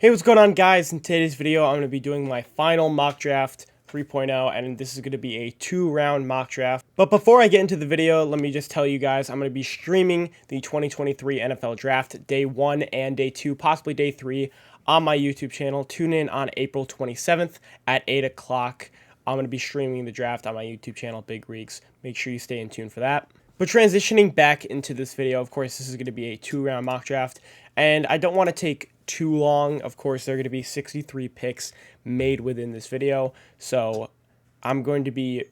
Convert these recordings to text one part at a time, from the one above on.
Hey, what's going on, guys? In today's video, I'm going to be doing my final mock draft 3.0, and this is going to be a 2-round mock draft. But before I get into the video, let me just tell you guys, I'm going to be streaming the 2023 NFL Draft Day 1 and Day 2, possibly Day 3, on my YouTube channel. Tune in on April 27th at 8 o'clock. I'm going to be streaming the draft on my YouTube channel, Big Reeks. Make sure you stay in tune for that. But transitioning back into this video, of course, this is going to be a 2-round mock draft, and I don't want to take too long. Of course, there are going to be 63 picks made within this video, so I'm going to be,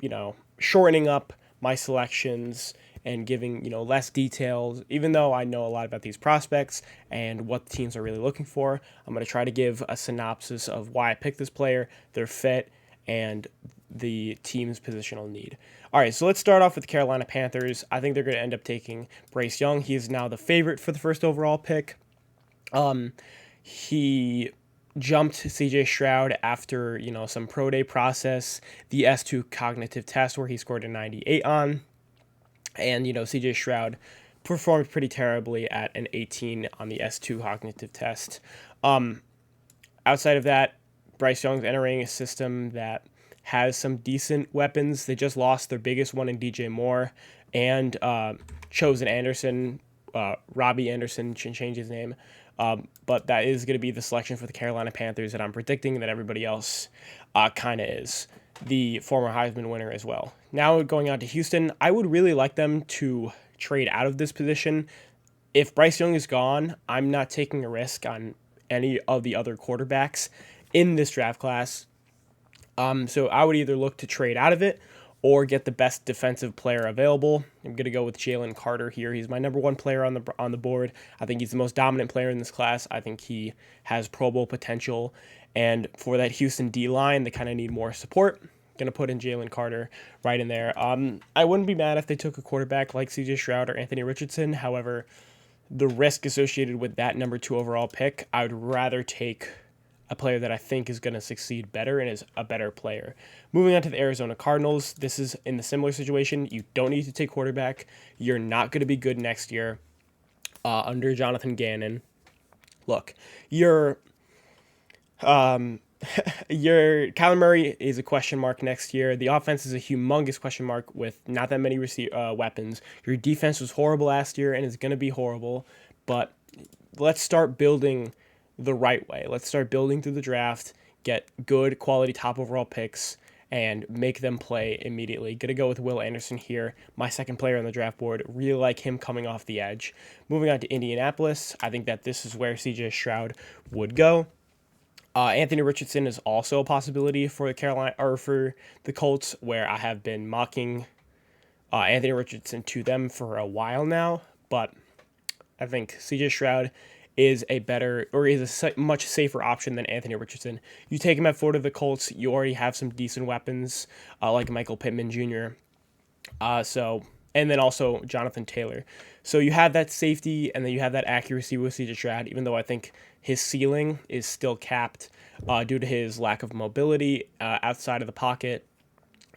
shortening up my selections and giving, less details. Even though I know a lot about these prospects and what the teams are really looking for, I'm going to try to give a synopsis of why I picked this player, their fit, and the team's positional need. All right, so let's start off with the Carolina Panthers. I think they're going to end up taking Bryce Young. He is now the favorite for the first overall pick. He jumped CJ Stroud after, some pro day process, the S2 cognitive test where he scored a 98 on. And, CJ Stroud performed pretty terribly at an 18 on the S2 cognitive test. Outside of that, Bryce Young's entering a system that has some decent weapons. They just lost their biggest one in DJ Moore and Chosen Anderson. Robbie Anderson changed his name. But that is going to be the selection for the Carolina Panthers that I'm predicting that everybody else kind of is. The former Heisman winner as well. Now going on to Houston, I would really like them to trade out of this position. If Bryce Young is gone, I'm not taking a risk on any of the other quarterbacks in this draft class. So I would either look to trade out of it or get the best defensive player available. I'm going to go with Jalen Carter here. He's my number one player on the board. I think he's the most dominant player in this class. I think he has Pro Bowl potential. And for that Houston D-line, they kind of need more support. Going to put in Jalen Carter right in there. I wouldn't be mad if they took a quarterback like CJ Stroud or Anthony Richardson. However, the risk associated with that number 2 overall pick, I would rather take a player that I think is going to succeed better and is a better player. Moving on to the Arizona Cardinals, this is in the similar situation. You don't need to take quarterback. You're not going to be good next year under Jonathan Gannon. Look, your Kyler Murray is a question mark next year. The offense is a humongous question mark with not that many weapons. Your defense was horrible last year and is going to be horrible, but let's start building the right way. Let's start building through the draft, get good quality top overall picks, and make them play immediately. Gonna go with Will Anderson here, my second player on the draft board. Really like him coming off the edge. Moving on to Indianapolis, I think that this is where CJ Stroud would go. Anthony Richardson is also a possibility for the Colts, where I have been mocking Anthony Richardson to them for a while now, but I think CJ Stroud is a much safer option than Anthony Richardson. You take him at 4 to the Colts, you already have some decent weapons like Michael Pittman Jr. And then also Jonathan Taylor. So you have that safety and then you have that accuracy with CJ Stroud, even though I think his ceiling is still capped due to his lack of mobility outside of the pocket.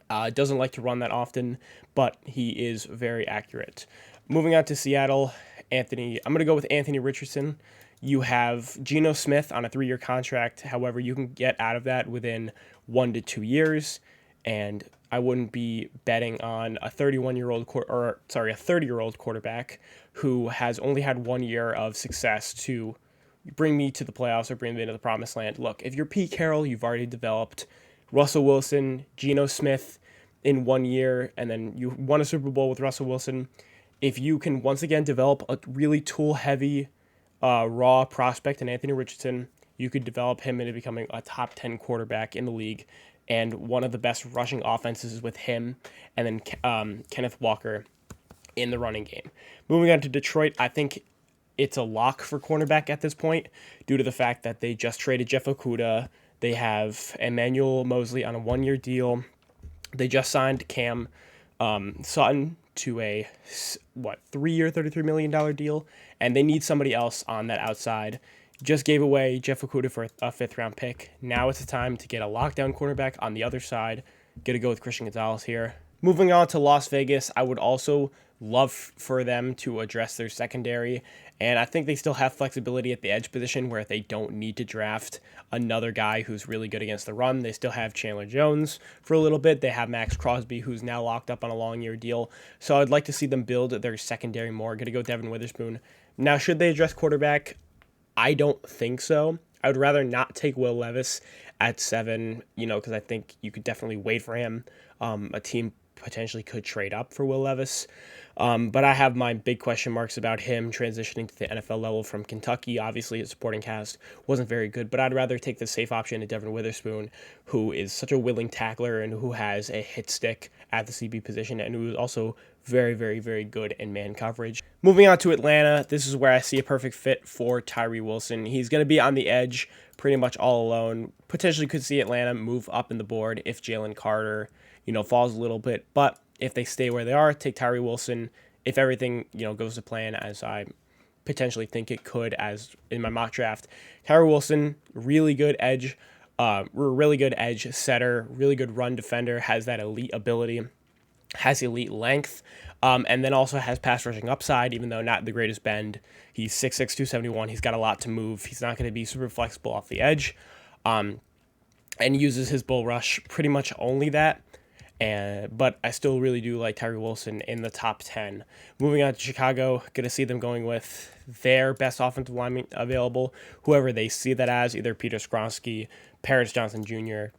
Doesn't like to run that often, but he is very accurate. Moving on to Seattle, I'm going to go with Anthony Richardson. You have Geno Smith on a 3-year contract. However, you can get out of that within 1 to 2 years, and I wouldn't be betting on a 30-year-old quarterback who has only had 1 year of success to bring me to the playoffs or bring me into the promised land. Look, if you're Pete Carroll, you've already developed Russell Wilson, Geno Smith in 1 year, and then you won a Super Bowl with Russell Wilson. If you can once again develop a really tool-heavy, raw prospect in Anthony Richardson, you could develop him into becoming a top 10 quarterback in the league and one of the best rushing offenses with him and then Kenneth Walker in the running game. Moving on to Detroit, I think it's a lock for cornerback at this point due to the fact that they just traded Jeff Okudah. They have Emmanuel Mosley on a 1-year deal. They just signed Cam Sutton to a 3-year, $33 million deal, and they need somebody else on that outside. Just gave away Jeff Okudah for a 5th-round pick. Now it's the time to get a lockdown quarterback on the other side. Gonna go with Christian Gonzalez here. Moving on to Las Vegas, I would also love for them to address their secondary. And I think they still have flexibility at the edge position where they don't need to draft another guy who's really good against the run. They still have Chandler Jones for a little bit. They have Max Crosby, who's now locked up on a long-year deal. So I'd like to see them build their secondary more. Going to go Devin Witherspoon. Now, should they address quarterback? I don't think so. I would rather not take Will Levis at 7, because I think you could definitely wait for him. A team potentially could trade up for Will Levis. But I have my big question marks about him transitioning to the NFL level from Kentucky. Obviously, his supporting cast wasn't very good, but I'd rather take the safe option of Devin Witherspoon, who is such a willing tackler and who has a hit stick at the CB position and who is also very, very, very good in man coverage. Moving on to Atlanta, this is where I see a perfect fit for Tyree Wilson. He's going to be on the edge pretty much all alone. Potentially could see Atlanta move up in the board if Jalen Carter, falls a little bit. But if they stay where they are, take Tyree Wilson. If everything, goes to plan as I potentially think it could, as in my mock draft, Tyree Wilson, really good edge setter, really good run defender, has that elite ability, has elite length, and then also has pass rushing upside, even though not the greatest bend. He's 6'6", 271. He's got a lot to move. He's not going to be super flexible off the edge, and uses his bull rush pretty much only that. But I still really do like Tyree Wilson in the top 10. Moving on to Chicago, going to see them going with their best offensive lineman available, whoever they see that as, either Peter Skronsky, Paris Johnson Jr.,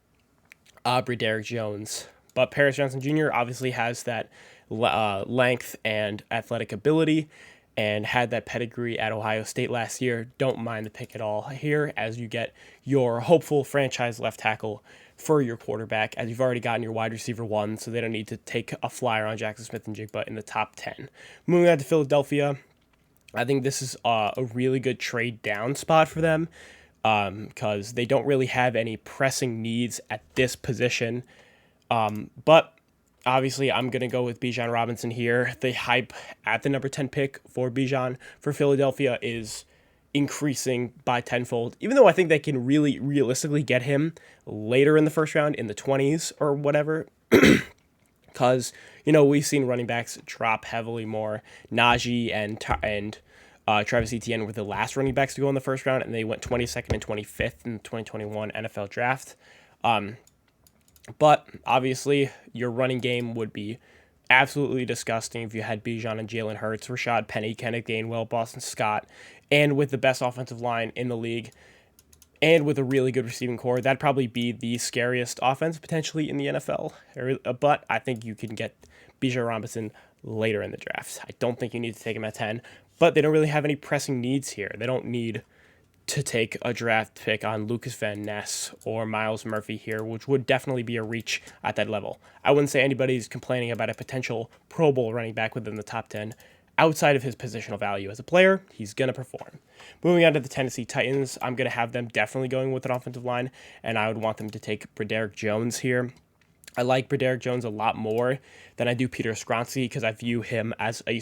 Aubrey Derrick Jones. But Paris Johnson Jr. obviously has that length and athletic ability and had that pedigree at Ohio State last year. Don't mind the pick at all here, as you get your hopeful franchise left tackle for your quarterback, as you've already gotten your wide receiver 1, so they don't need to take a flyer on Jackson Smith-Njigba in the top 10. Moving on to Philadelphia, I think this is a really good trade down spot for them, because they don't really have any pressing needs at this position. But obviously, I'm going to go with Bijan Robinson here. The hype at the number 10 pick for Bijan for Philadelphia is increasing by tenfold, even though I think they can really realistically get him later in the first round, in the 20s or whatever. Because, we've seen running backs drop heavily more. Najee and Travis Etienne were the last running backs to go in the first round, and they went 22nd and 25th in the 2021 NFL draft. But obviously, your running game would be absolutely disgusting if you had Bijan and Jalen Hurts, Rashad Penny, Kenneth Gainwell, Boston Scott, and with the best offensive line in the league, and with a really good receiving core. That'd probably be the scariest offense potentially in the NFL. But I think you can get Bijan Robinson later in the draft. I don't think you need to take him at 10, but they don't really have any pressing needs here. They don't need to take a draft pick on Lucas Van Ness or Miles Murphy here, which would definitely be a reach at that level. I wouldn't say anybody's complaining about a potential Pro Bowl running back within the top 10. Outside of his positional value as a player, he's going to perform. Moving on to the Tennessee Titans, I'm going to have them definitely going with an offensive line, and I would want them to take Broderick Jones here. I like Broderick Jones a lot more than I do Peter Skronsky, because I view him as a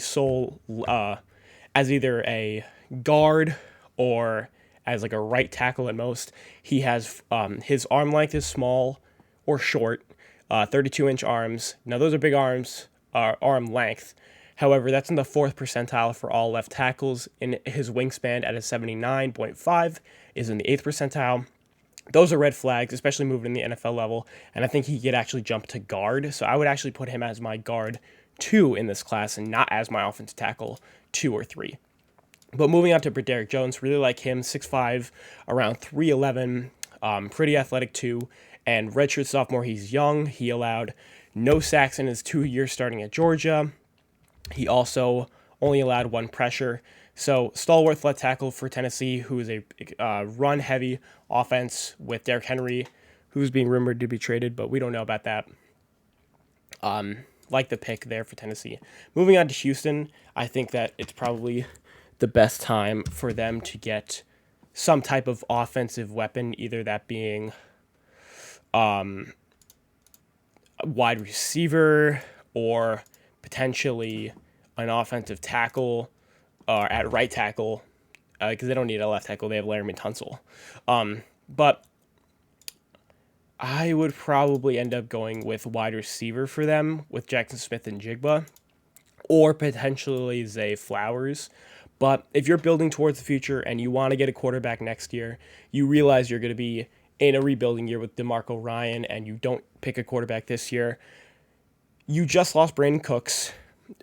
as either a guard or as like a right tackle at most. He has his arm length is small or short, 32-inch arms. Now those are big arms, arm length. However, that's in the 4th percentile for all left tackles. In his wingspan at a 79.5 is in the 8th percentile. Those are red flags, especially moving in the NFL level, and I think he could actually jump to guard. So I would actually put him as my guard 2 in this class and not as my offensive tackle 2 or 3. But moving on to Broderick Jones, really like him, 6'5", around 311, pretty athletic too, and redshirt sophomore, he's young. He allowed no sacks in his 2 years starting at Georgia. He also only allowed 1 pressure. So stalwart left tackle for Tennessee, who is a run-heavy offense with Derrick Henry, who's being rumored to be traded, but we don't know about that. Like the pick there for Tennessee. Moving on to Houston, I think that it's probably the best time for them to get some type of offensive weapon, either that being a wide receiver or potentially an offensive tackle or at right tackle, because they don't need a left tackle. They have Laramie Tunsil. But I would probably end up going with wide receiver for them with Jackson Smith-Njigba. or potentially Zay Flowers. But if you're building towards the future and you want to get a quarterback next year, you realize you're going to be in a rebuilding year with DeMarco Ryan, and you don't pick a quarterback this year. You just lost Brandon Cooks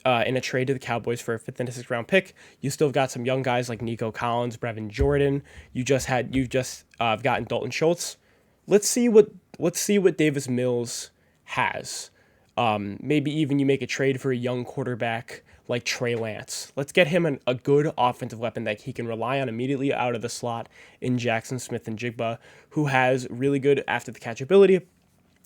in a trade to the Cowboys for a 5th and a 6th round pick. You still have got some young guys like Nico Collins, Brevin Jordan. You've just gotten Dalton Schultz. Let's see what Davis Mills has. Maybe even you make a trade for a young quarterback like Trey Lance. Let's get him a good offensive weapon that he can rely on immediately out of the slot in Jackson Smith-Njigba, who has really good after the catch ability,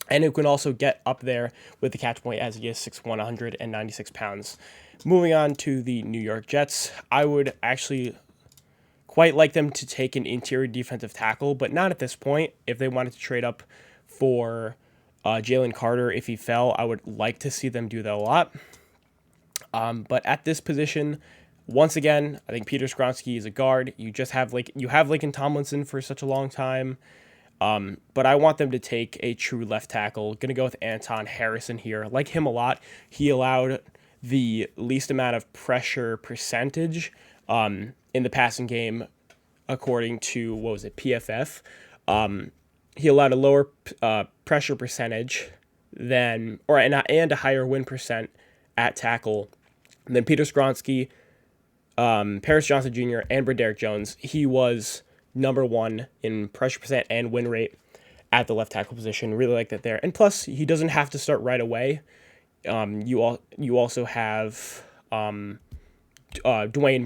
and who can also get up there with the catch point as he is 6'1", 196 pounds. Moving on to the New York Jets, I would actually quite like them to take an interior defensive tackle, but not at this point. If they wanted to trade up for Jalen Carter, if he fell, I would like to see them do that a lot. But at this position, once again, I think Peter Skoronski is a guard. You have Laken Tomlinson for such a long time. But I want them to take a true left tackle. Going to go with Anton Harrison here. Like him a lot. He allowed the least amount of pressure percentage in the passing game, according to, PFF. He allowed a lower pressure percentage and a higher win percent at tackle than Peter Skoronski, Paris Johnson Jr., and Broderick Jones. He was number 1 in pressure percent and win rate at the left tackle position. Really like that there. And plus, he doesn't have to start right away. You also have Dwayne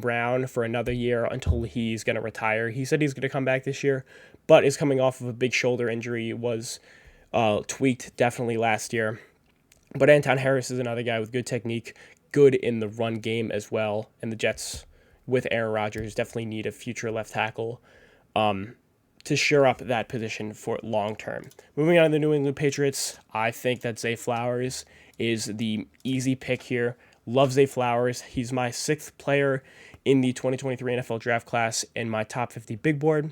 Brown for another year until he's going to retire. He said he's going to come back this year, but is coming off of a big shoulder injury. Was tweaked definitely last year. But Anton Harris is another guy with good technique, good in the run game as well. And the Jets, with Aaron Rodgers, definitely need a future left tackle to shore up that position for long term. Moving on to the New England Patriots, I think that Zay Flowers is the easy pick here. Love Zay Flowers. He's my 6th player in the 2023 NFL draft class in my top 50 big board.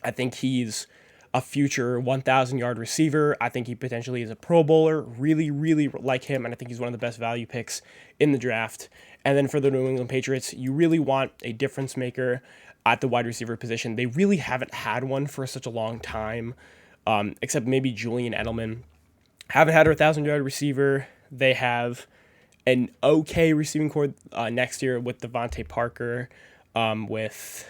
I think he's a future 1,000-yard receiver. I think he potentially is a Pro Bowler. Really, really like him, and I think he's one of the best value picks in the draft. And then for the New England Patriots, you really want a difference maker at the wide receiver position. They really haven't had one for such a long time, except maybe Julian Edelman. Haven't had a 1,000-yard receiver. They have an okay receiving core next year with Devontae Parker, with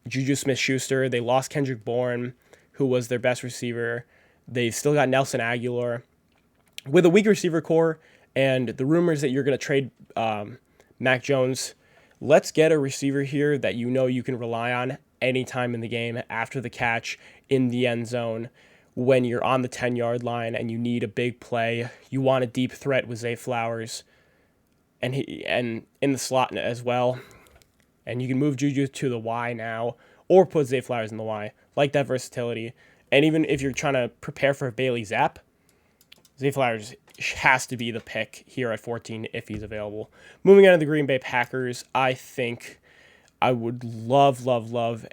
Juju Smith-Schuster. They lost Kendrick Bourne, who was their best receiver. They've still got Nelson Aguilar. With a weak receiver core and the rumors that you're going to trade Mac Jones, let's get a receiver here that you can rely on anytime in the game, after the catch, in the end zone, when you're on the 10-yard line and you need a big play. You want a deep threat with Zay Flowers and in the slot as well. And you can move Juju to the Y now, or put Zay Flowers in the Y. Like that versatility. And even if you're trying to prepare for Bailey Zapp, Zay Flowers has to be the pick here at 14 if he's available. Moving on to the Green Bay Packers, I think I would love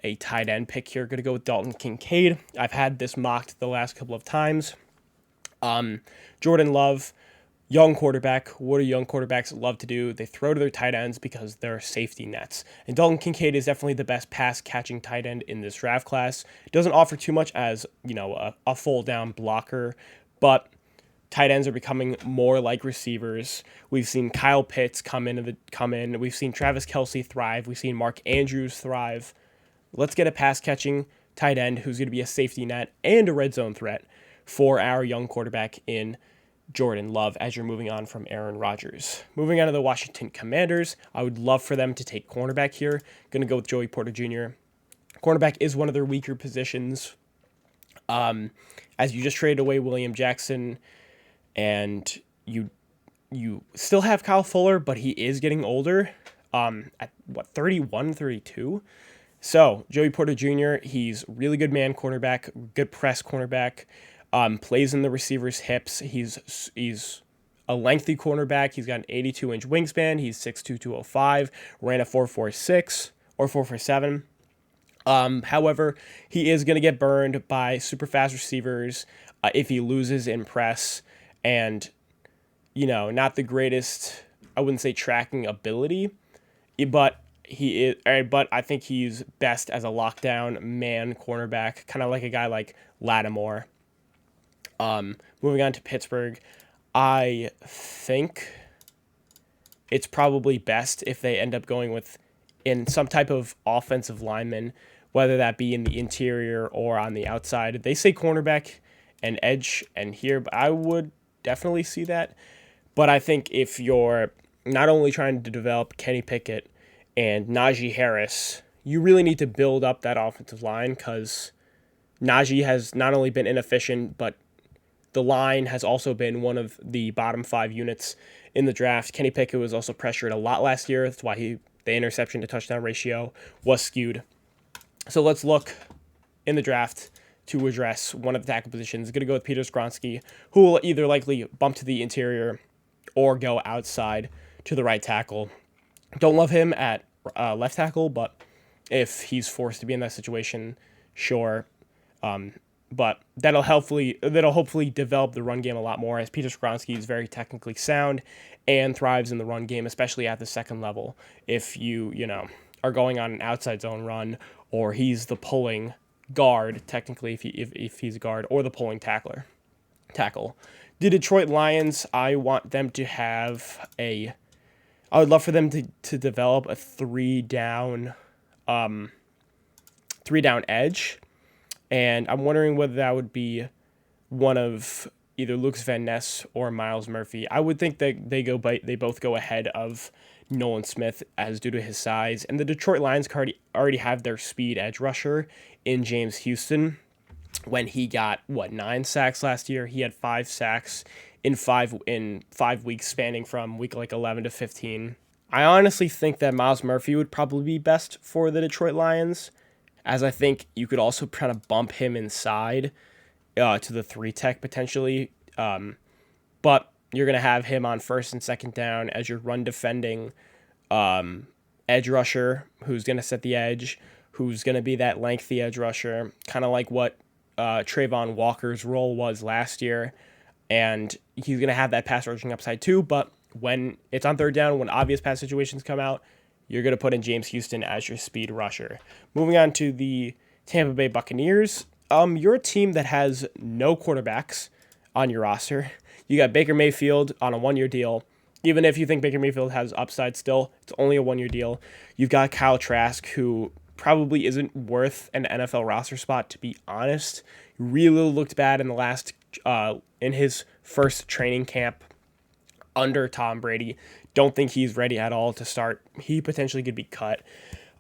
a tight end pick here. Going to go with Dalton Kincaid. I've had this mocked the last couple of times. Jordan Love, young quarterback. What do young quarterbacks love to do? They throw to their tight ends because they're safety nets. And Dalton Kincaid is definitely the best pass-catching tight end in this draft class. Doesn't offer too much as, a full-down blocker, but tight ends are becoming more like receivers. We've seen Kyle Pitts come in. We've seen Travis Kelce thrive. We've seen Mark Andrews thrive. Let's get a pass-catching tight end who's going to be a safety net and a red zone threat for our young quarterback in Jordan Love as you're moving on from Aaron Rodgers. Moving on to the Washington Commanders, I would love for them to take cornerback here. Going to go with Joey Porter Jr. Cornerback is one of their weaker positions. As you just traded away William Jackson, and you still have Kyle Fuller, but he is getting older, at 31, 32. So Joey Porter Jr., he's really good man cornerback, good press cornerback, plays in the receiver's hips. He's a lengthy cornerback. He's got an 82-inch wingspan. He's 6'2", 205, ran a 4.46 or 4.47. However, he is going to get burned by super fast receivers if he loses in press. And not the greatest, I wouldn't say tracking ability, but he is, but I think he's best as a lockdown man cornerback, kind of like a guy like Lattimore. Moving on to Pittsburgh, I think it's probably best if they end up going with in some type of offensive lineman, whether that be in the interior or on the outside. They say cornerback and edge and here, but I would definitely see that. But I think if you're not only trying to develop Kenny Pickett and Najee Harris, you really need to build up that offensive line because Najee has not only been inefficient, but the line has also been one of the bottom 5 units in the draft. Kenny Pickett was also pressured a lot last year. That's why the interception to touchdown ratio was skewed. So let's look in the draft to address one of the tackle positions. I'm going to go with Peter Skronsky, who will either likely bump to the interior or go outside to the right tackle. Don't love him at left tackle, but if he's forced to be in that situation, sure. But that'll hopefully develop the run game a lot more, as Peter Skronsky is very technically sound and thrives in the run game, especially at the second level. If you are going on an outside zone run, or he's the pulling guard, technically if he's a guard, or the pulling tackle. The Detroit Lions, I want them to have I would love for them to develop a three down edge. And I'm wondering whether that would be one of either Lucas Van Ness or Myles Murphy. I would think that they both go ahead of Nolan Smith as due to his size. And the Detroit Lions already have their speed edge rusher in James Houston. When he got 9 sacks last year, he had 5 sacks in 5 weeks, spanning from week 11 to 15. I honestly think that Myles Murphy would probably be best for the Detroit Lions, as I think you could also kind of bump him inside to the 3 tech potentially. But you're going to have him on first and second down as your run defending edge rusher who's going to set the edge, who's going to be that lengthy edge rusher, kind of like what Trayvon Walker's role was last year. And he's going to have that pass rushing upside too, but when it's on third down, when obvious pass situations come out, you're going to put in James Houston as your speed rusher. Moving on to the Tampa Bay Buccaneers. You're a team that has no quarterbacks on your roster. You got Baker Mayfield on a 1-year deal. Even if you think Baker Mayfield has upside still, it's only a 1-year deal. You've got Kyle Trask, who probably isn't worth an NFL roster spot, to be honest. He really looked bad in his first training camp under Tom Brady. Don't think he's ready at all to start. He potentially could be cut.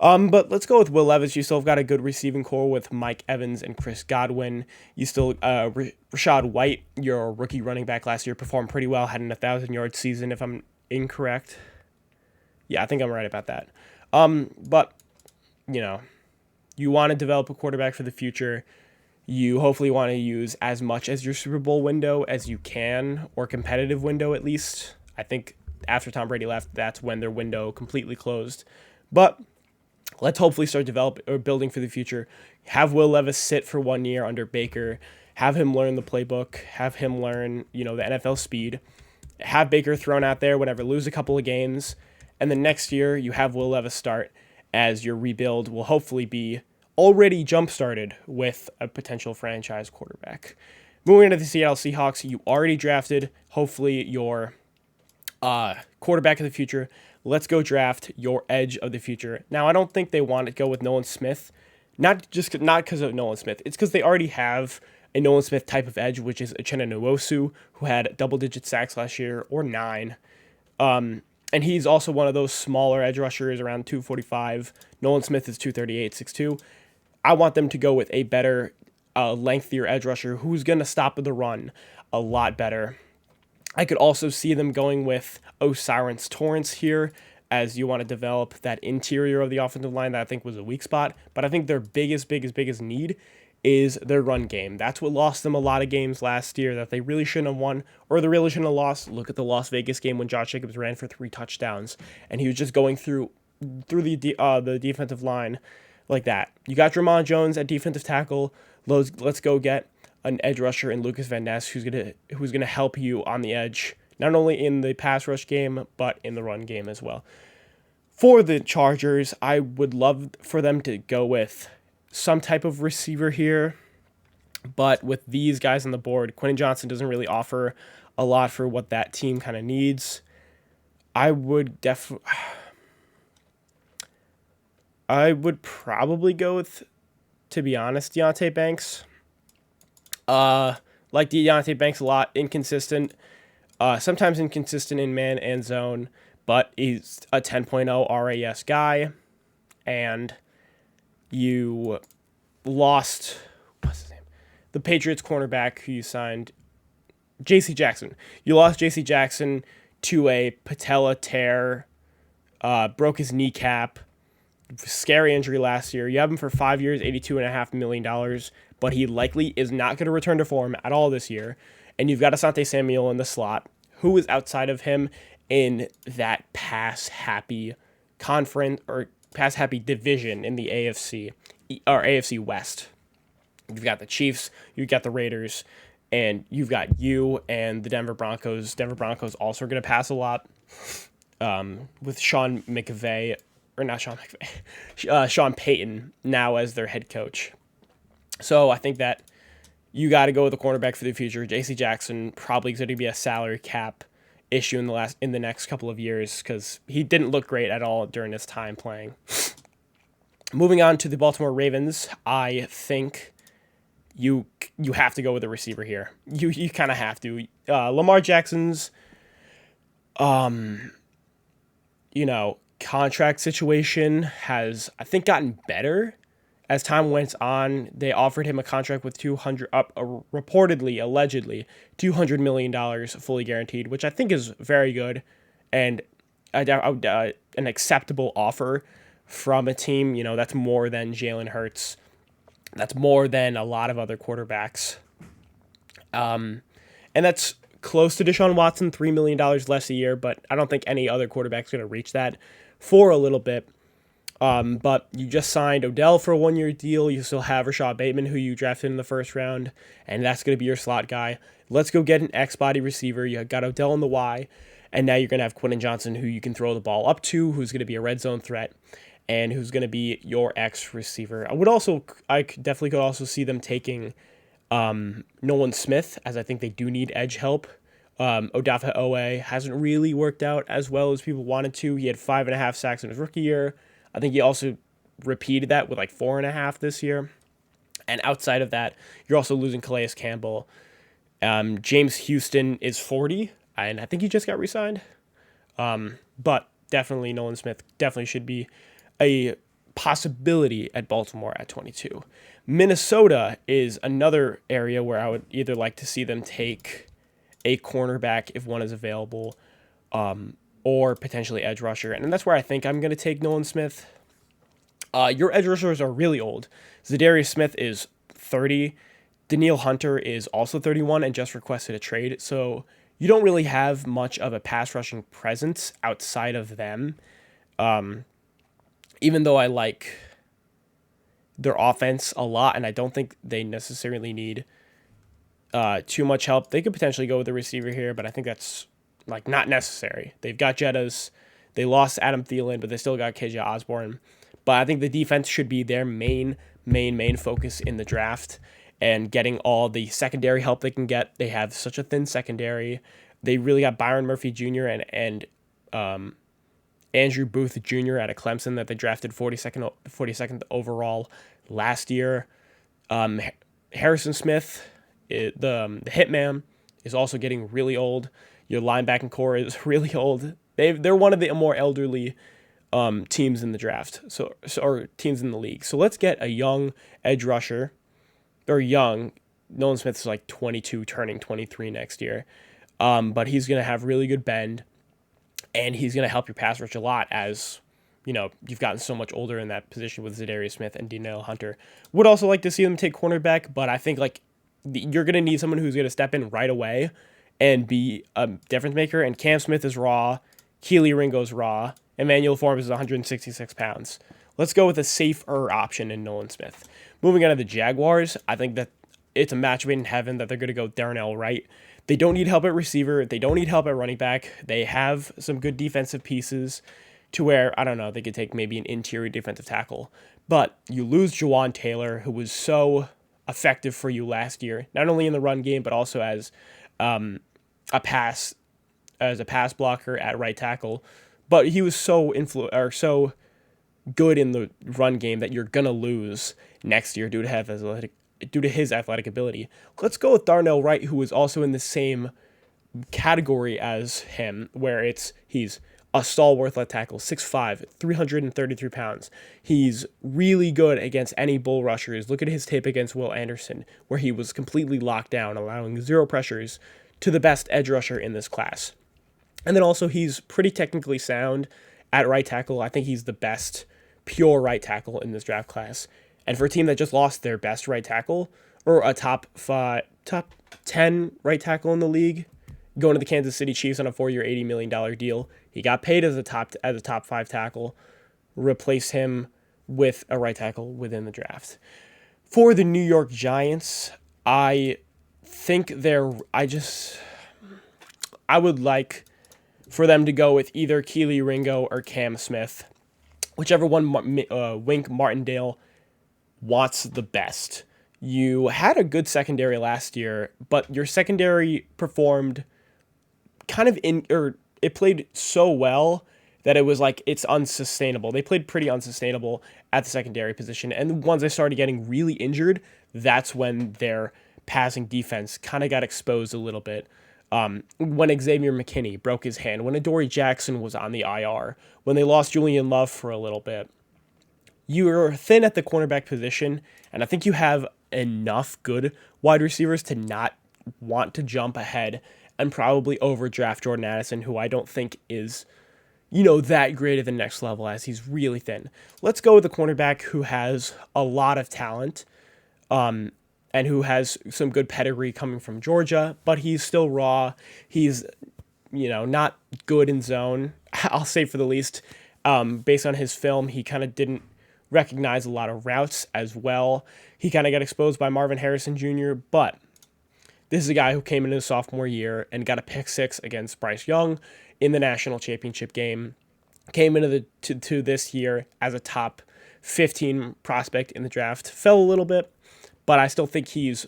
But let's go with Will Levis. You still have got a good receiving core with Mike Evans and Chris Godwin. You still, Rashad White, your rookie running back last year, performed pretty well, had an 1,000-yard season, if I'm incorrect. Yeah, I think I'm right about that. But, you want to develop a quarterback for the future. You hopefully want to use as much as your Super Bowl window as you can, or competitive window at least. I think after Tom Brady left, that's when their window completely closed. But let's hopefully start building for the future. Have Will Levis sit for 1 year under Baker. Have him learn the playbook. Have him learn, the NFL speed. Have Baker thrown out there whenever, lose a couple of games. And then next year, you have Will Levis start, as your rebuild will hopefully be already jump-started with a potential franchise quarterback. Moving into the Seattle Seahawks, you already drafted, hopefully, your quarterback of the future. Let's go draft your edge of the future. Now, I don't think they want to go with Nolan Smith, not because of Nolan Smith. It's because they already have a Nolan Smith type of edge, which is Uchenna Nwosu, who had double-digit sacks last year, or 9. And he's also one of those smaller edge rushers, around 245. Nolan Smith is 238, 6'2". I want them to go with a better, lengthier edge rusher who's going to stop the run a lot better. I could also see them going with O'Cyrus Torrence here, as you want to develop that interior of the offensive line that I think was a weak spot. But I think their biggest need is their run game. That's what lost them a lot of games last year that they really shouldn't have won, or they really shouldn't have lost. Look at the Las Vegas game when Josh Jacobs ran for 3 touchdowns, and he was just going through the defensive line like that. You got Dramon Jones at defensive tackle. Let's go get an edge rusher in Lucas Van Ness who's gonna help you on the edge not only in the pass rush game, but in the run game as well. For the Chargers, I would love for them to go with some type of receiver here, but with these guys on the board, Quentin Johnson doesn't really offer a lot for what that team kind of needs. I would probably go with, to be honest, Deontay Banks. Like Deontay Banks a lot, inconsistent. Sometimes inconsistent in man and zone, but he's a 10.0 RAS guy, and you lost, what's his name? The Patriots cornerback who you signed, J.C. Jackson. You lost J.C. Jackson to a patella tear, broke his kneecap, scary injury last year. You have him for 5 years, $82.5 million, but he likely is not going to return to form at all this year. And you've got Asante Samuel in the slot, who is outside of him in that pass-happy conference or pass-happy division in the AFC or AFC West. You've got the Chiefs, you've got the Raiders, and you've got you and the Denver Broncos. Denver Broncos also are going to pass a lot with Sean McVay, or not Sean McVay, Sean Payton now as their head coach. So I think that you got to go with the cornerback for the future. J.C. Jackson probably going to be a salary cap issue in the next couple of years because he didn't look great at all during his time playing. Moving on to the Baltimore Ravens, I think you have to go with a receiver here. You kind of have to. Lamar Jackson's, contract situation has, I think, gotten better as time went on. They offered him a contract with reportedly, allegedly, $200 million fully guaranteed, which I think is very good and an acceptable offer from a team. That's more than Jalen Hurts. That's more than a lot of other quarterbacks. And that's close to Deshaun Watson, $3 million less a year, but I don't think any other quarterback's going to reach that for a little bit. But you just signed Odell for a 1-year deal. You still have Rashad Bateman, who you drafted in the first round, and that's going to be your slot guy. Let's go get an X-body receiver. You got Odell on the Y, and now you're going to have Quentin Johnson, who you can throw the ball up to, who's going to be a red zone threat, and who's going to be your X receiver. I definitely could also see them taking Nolan Smith, as I think they do need edge help. Odafe Owe hasn't really worked out as well as people wanted to. He had 5.5 sacks in his rookie year. I think he also repeated that with 4.5 this year. And outside of that, you're also losing Calais Campbell. James Houston is 40, and I think he just got re-signed. But definitely Nolan Smith definitely should be a possibility at Baltimore at 22. Minnesota is another area where I would either like to see them take a cornerback if one is available, or potentially edge rusher. And that's where I think I'm going to take Nolan Smith. Your edge rushers are really old. Zadarius Smith is 30. Danielle Hunter is also 31 and just requested a trade. So you don't really have much of a pass rushing presence outside of them. Even though I like their offense a lot, and I don't think they necessarily need too much help. They could potentially go with a receiver here, but I think that's not necessary. They've got Jettas. They lost Adam Thielen, but they still got KJ Osborne. But I think the defense should be their main focus in the draft and getting all the secondary help they can get. They have such a thin secondary. They really got Byron Murphy Jr. and Andrew Booth Jr. out of Clemson that they drafted 42nd overall last year. Harrison Smith, the hitman, is also getting really old. Your linebacking core is really old. They're one of the more elderly teams in the draft, or teams in the league. So let's get a young edge rusher, or young. Nolan Smith is 22, turning 23 next year, but he's going to have really good bend, and he's going to help your pass rush a lot as you've gotten so much older in that position with Zadarius Smith and Danielle Hunter. Would also like to see them take cornerback, but I think you're going to need someone who's going to step in right away and be a difference maker. And Cam Smith is raw. Keely Ringo's raw. Emmanuel Forbes is 166 pounds. Let's go with a safer option in Nolan Smith. Moving on to the Jaguars, I think that it's a match made in heaven that they're going to go Darnell Wright. They don't need help at receiver. They don't need help at running back. They have some good defensive pieces to where, I don't know, they could take maybe an interior defensive tackle. But you lose Jawan Taylor, who was so effective for you last year, not only in the run game, but also a pass as a pass blocker at right tackle. But he was so good in the run game that you're gonna lose next year due to his athletic ability. Let's go with Darnell Wright, who is also in the same category as him, where he's a stalwart left tackle, 6'5", 333 pounds. He's really good against any bull rushers. Look at his tape against Will Anderson, where he was completely locked down, allowing zero pressures to the best edge rusher in this class. And then also he's pretty technically sound at right tackle. I think he's the best pure right tackle in this draft class. And for a team that just lost their best right tackle, or a top 10 right tackle in the league, going to the Kansas City Chiefs on a 4-year, $80 million deal, he got paid as a top 5 tackle. Replace him with a right tackle within the draft. For the New York Giants, I would like for them to go with either Keely Ringo or Cam Smith, whichever one Wink Martindale wants the best. You had a good secondary last year, but your secondary performed it played so well that it was like it's unsustainable. They played pretty unsustainable at the secondary position, and once they started getting really injured, that's when their passing defense kind of got exposed a little bit. When Xavier McKinney broke his hand, when Adoree Jackson was on the IR, when they lost Julian Love for a little bit. You're thin at the cornerback position, and I think you have enough good wide receivers to not want to jump ahead and probably overdraft Jordan Addison, who I don't think is, that great at the next level, as he's really thin. Let's go with the cornerback who has a lot of talent, and who has some good pedigree coming from Georgia, but he's still raw. He's, not good in zone, I'll say for the least. Based on his film, he kind of didn't recognize a lot of routes as well. He kind of got exposed by Marvin Harrison Jr., but this is a guy who came into his sophomore year and got a pick 6 against Bryce Young in the national championship game. Came into to this year as a top 15 prospect in the draft. Fell a little bit, but I still think he's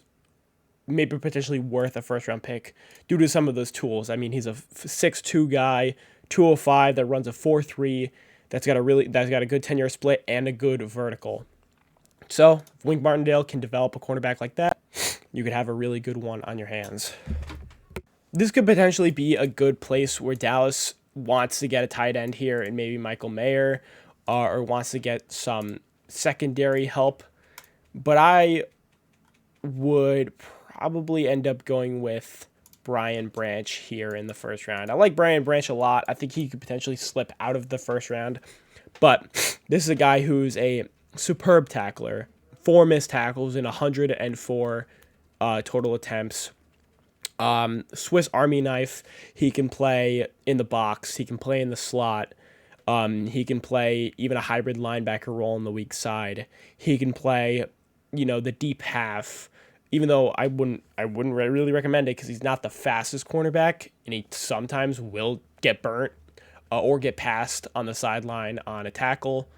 maybe potentially worth a first-round pick due to some of those tools. I mean, he's a 6'2" guy, 205 that runs a 4.3, that's got a good 10-yard split and a good vertical. So if Wink Martindale can develop a cornerback like that, you could have a really good one on your hands. This could potentially be a good place where Dallas wants to get a tight end here and maybe Michael Mayer, or wants to get some secondary help. But I would probably end up going with Brian Branch here in the first round. I like Brian Branch a lot. I think he could potentially slip out of the first round. But this is a guy who's a superb tackler. 4 missed tackles in 104 total attempts. Swiss Army knife. He can play in the box. He can play in the slot. He can play even a hybrid linebacker role on the weak side. He can play, the deep half. Even though I wouldn't really recommend it because he's not the fastest cornerback, and he sometimes will get burnt or get passed on the sideline on a tackle.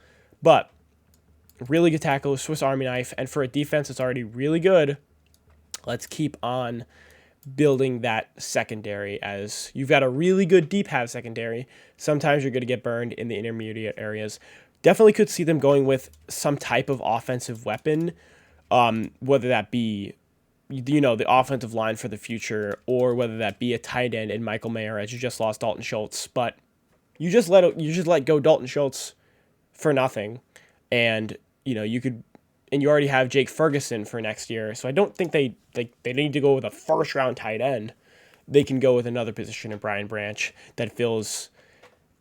But really good tackle, Swiss Army knife, and for a defense that's already really good, let's keep on building that secondary, as you've got a really good deep half secondary. Sometimes you're going to get burned in the intermediate areas. Definitely could see them going with some type of offensive weapon, whether that be the offensive line for the future, or whether that be a tight end in Michael Mayer, as you just lost Dalton Schultz. But you just let go Dalton Schultz for nothing, and you already have Jake Ferguson for next year. So I don't think they need to go with a first round tight end. They can go with another position in Brian Branch that fills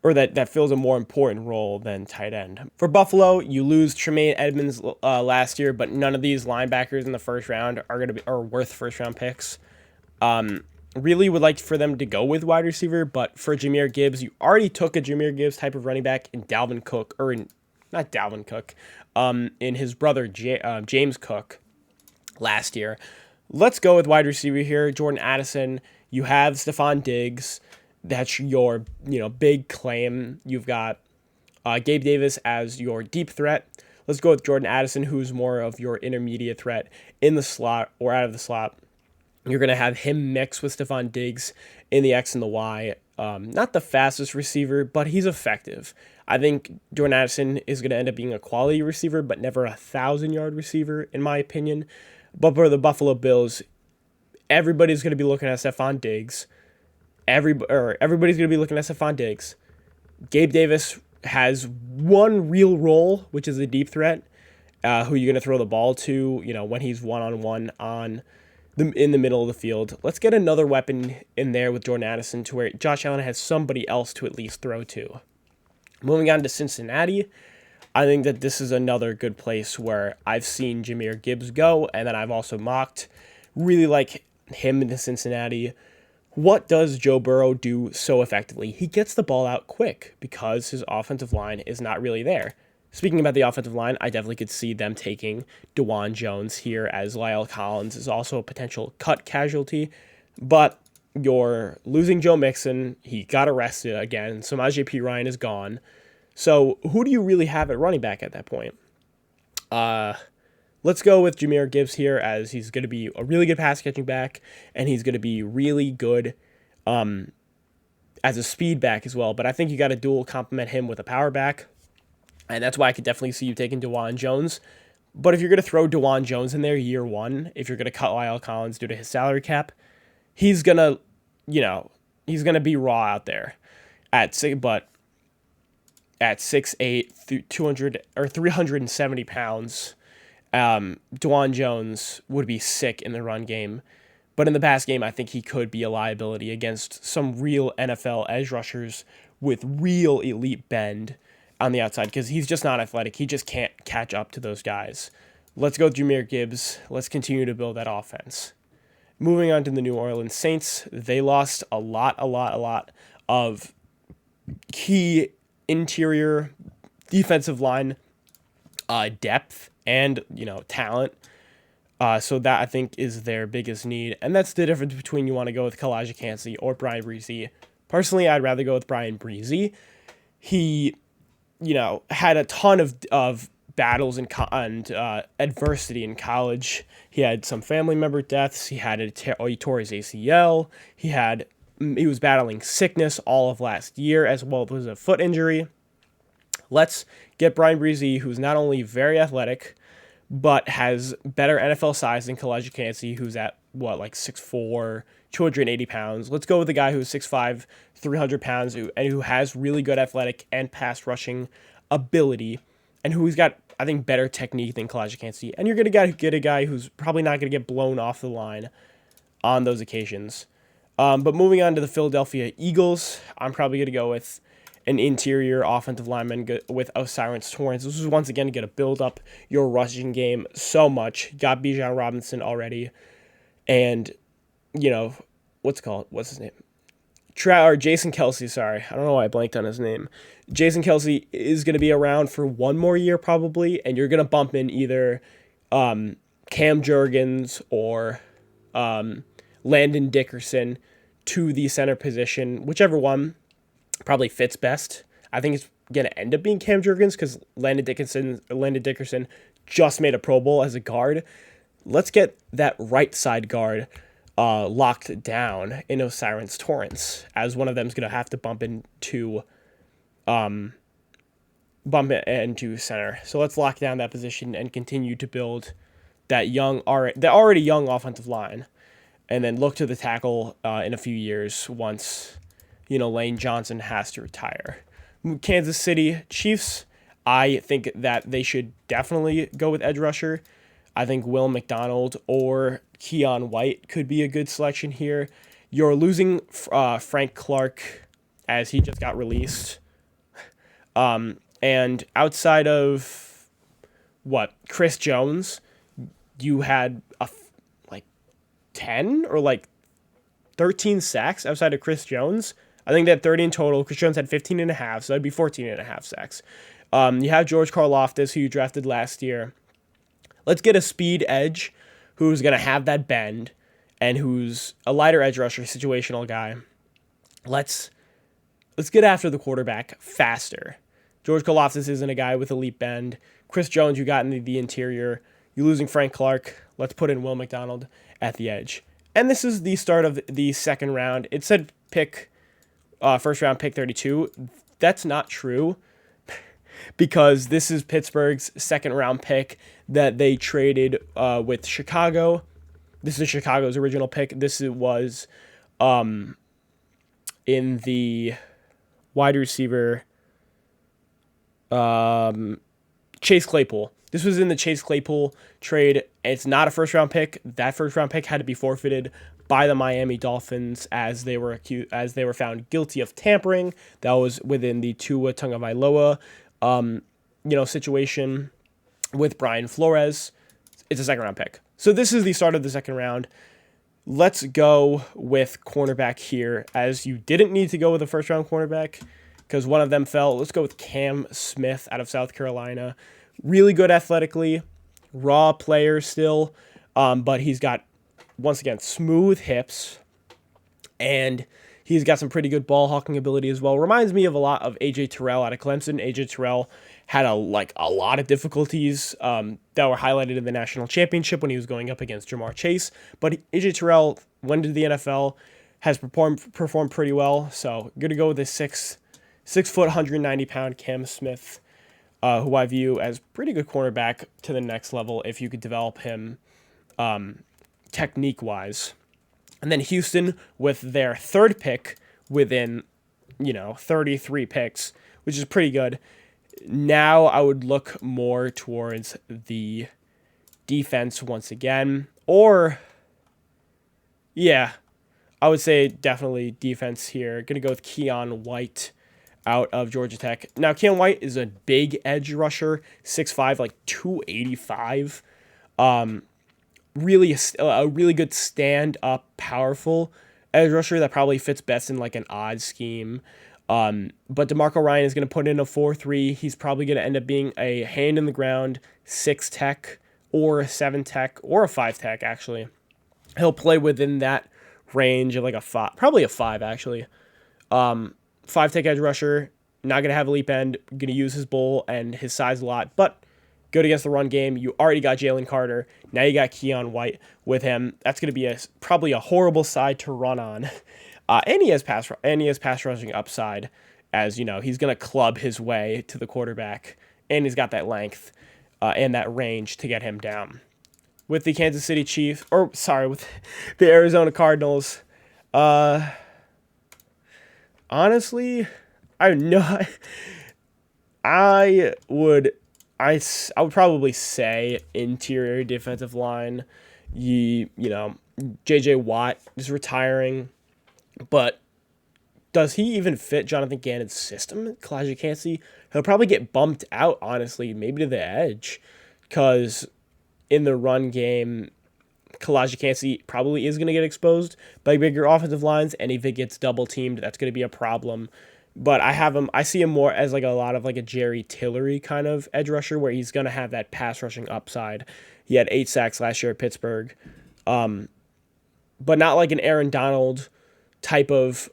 a more important role than tight end. For Buffalo, you lose Tremaine Edmonds last year, but none of these linebackers in the first round are worth first round picks. Really would like for them to go with wide receiver, but for Jahmyr Gibbs, you already took a Jahmyr Gibbs type of running back in in his brother James Cook last year. Let's go with wide receiver here. Jordan Addison. You have Stephon Diggs. That's your big claim. You've got Gabe Davis as your deep threat. Let's go with Jordan Addison, who's more of your intermediate threat in the slot or out of the slot. You're going to have him mix with Stephon Diggs in the X and the Y. Not the fastest receiver, but he's effective. I think Jordan Addison is going to end up being a quality receiver, but never a 1,000-yard receiver, in my opinion. But for the Buffalo Bills, everybody's going to be looking at Stephon Diggs. Everybody's going to be looking at Stephon Diggs. Gabe Davis has one real role, which is a deep threat, who you're going to throw the ball to, when he's one-on-one in the middle of the field. Let's get another weapon in there with Jordan Addison to where Josh Allen has somebody else to at least throw to. Moving on to Cincinnati, I think that this is another good place where I've seen Jahmyr Gibbs go, and then I've also mocked. Really like him in Cincinnati. What does Joe Burrow do so effectively? He gets the ball out quick because his offensive line is not really there. Speaking about the offensive line, I definitely could see them taking DeJuan Jones here, as La'el Collins is also a potential cut casualty. But you're losing Joe Mixon. He got arrested again. Samaje Perine is gone. So who do you really have at running back at that point? Let's go with Jahmyr Gibbs here, as he's going to be a really good pass-catching back, and he's going to be really good as a speed back as well. But I think you got to dual complement him with a power back. And that's why I could definitely see you taking DeJuan Jones. But if you're going to throw DeJuan Jones in there year one, if you're going to cut La'el Collins due to his salary cap, he's going to, he's going to be raw out there at 6'8", 200 or 370 pounds. DeJuan Jones would be sick in the run game. But in the pass game, I think he could be a liability against some real NFL edge rushers with real elite bend on the outside, because he's just not athletic. He just can't catch up to those guys. Let's go with Jahmyr Gibbs. Let's continue to build that offense. Moving on to the New Orleans Saints, they lost a lot of key interior defensive line depth and talent. So that I think is their biggest need, and that's the difference between you want to go with Kalijah Kancey or Brian Breezy. Personally, I'd rather go with Brian Breezy. He had a ton of battles and adversity in college. He had some family member deaths. He tore his ACL. He was battling sickness all of last year, as well as a foot injury. Let's get Brian Breezy, who's not only very athletic, but has better NFL size than Kalijah Kancey, who's at 6'4", 280 pounds. Let's go with the guy who's 6'5", 300 pounds, who has really good athletic and pass rushing ability, and who's got, I think, better technique than Kalijah Kancey. And you're going to get a guy who's probably not going to get blown off the line on those occasions. But moving on to the Philadelphia Eagles, I'm probably going to go with an interior offensive lineman with O'Cyrus Torrence. This is once again going to build up your rushing game so much. Got Bijan Robinson already. And, what's his name? Jason Kelce, sorry. I don't know why I blanked on his name. Jason Kelce is going to be around for one more year probably, and you're going to bump in either Cam Jurgens or Landon Dickerson to the center position, whichever one probably fits best. I think it's going to end up being Cam Jurgens because Landon Dickerson just made a Pro Bowl as a guard. Let's get that right side guard locked down in O'Cyrus Torrence, as one of them is going to have to bump into center. So let's lock down that position and continue to build that already young offensive line, and then look to the tackle in a few years once Lane Johnson has to retire. Kansas City Chiefs, I think that they should definitely go with edge rusher. I think Will McDonald or Keon White could be a good selection here. You're losing Frank Clark, as he just got released. And outside of Chris Jones, you had 10 or 13 sacks outside of Chris Jones. I think they had 30 in total. Chris Jones had 15 and a half, so that'd be 14 and a half sacks. You have George Karlaftis, who you drafted last year. Let's get a speed edge who's going to have that bend and who's a lighter edge rusher, situational guy. Let's get after the quarterback faster. George Karlaftis isn't a guy with elite bend. Chris Jones, you got in the interior. You're losing Frank Clark. Let's put in Will McDonald at the edge. And this is the start of the second round. It said first round pick 32. That's not true because this is Pittsburgh's second round pick that they traded with Chicago. This is Chicago's original pick. This was in the wide receiver Chase Claypool. This was in the Chase Claypool trade. It's not a first-round pick. That first-round pick had to be forfeited by the Miami Dolphins as they were found guilty of tampering. That was within the Tua Tagovailoa, situation with Brian Flores. It's a second-round pick. So this is the start of the second round. Let's go with cornerback here, as you didn't need to go with a first-round cornerback because one of them fell. Let's go with Cam Smith out of South Carolina. Really good athletically, raw player still, but he's got, once again, smooth hips, and he's got some pretty good ball hawking ability as well. Reminds me of a lot of A.J. Terrell out of Clemson. A.J. Terrell had a lot of difficulties that were highlighted in the national championship when he was going up against Jamar Chase, but A.J. Terrell went to the NFL, has performed pretty well, so I'm going to go with this 6 foot, 190-pound Cam Smith, who I view as pretty good cornerback to the next level if you could develop him technique-wise. And then Houston with their third pick within, 33 picks, which is pretty good. Now I would look more towards the defense once again. Or, yeah, I would say definitely defense here. Going to go with Keon White out of Georgia Tech. Now, Keon White is a big edge rusher, 6'5", 285. Really a really good stand-up, powerful edge rusher that probably fits best in an odd scheme. But DeMarco Ryan is going to put in a 4-3. He's probably going to end up being a hand in the ground 6 tech or a 7 tech or a 5 tech, actually. He'll play within that range of a 5, probably a 5, actually. 5 tech edge rusher, not going to have a leap end, going to use his bull and his size a lot, but good against the run game. You already got Jalen Carter. Now you got Keon White with him. That's going to be probably a horrible side to run on. And he has pass rushing upside, as he's going to club his way to the quarterback, and he's got that length and that range to get him down. With the with the Arizona Cardinals, honestly, I would probably say interior defensive line. J.J. Watt is retiring, but does he even fit Jonathan Gannon's system? Kalijah Kancey, he'll probably get bumped out, honestly, maybe to the edge, because in the run game, Kalijah Kancey probably is going to get exposed by bigger offensive lines, and if it gets double teamed, that's going to be a problem. But I see him more as a lot of a Jerry Tillery kind of edge rusher, where he's going to have that pass rushing upside. He had 8 sacks last year at Pittsburgh, but not like an Aaron Donald type of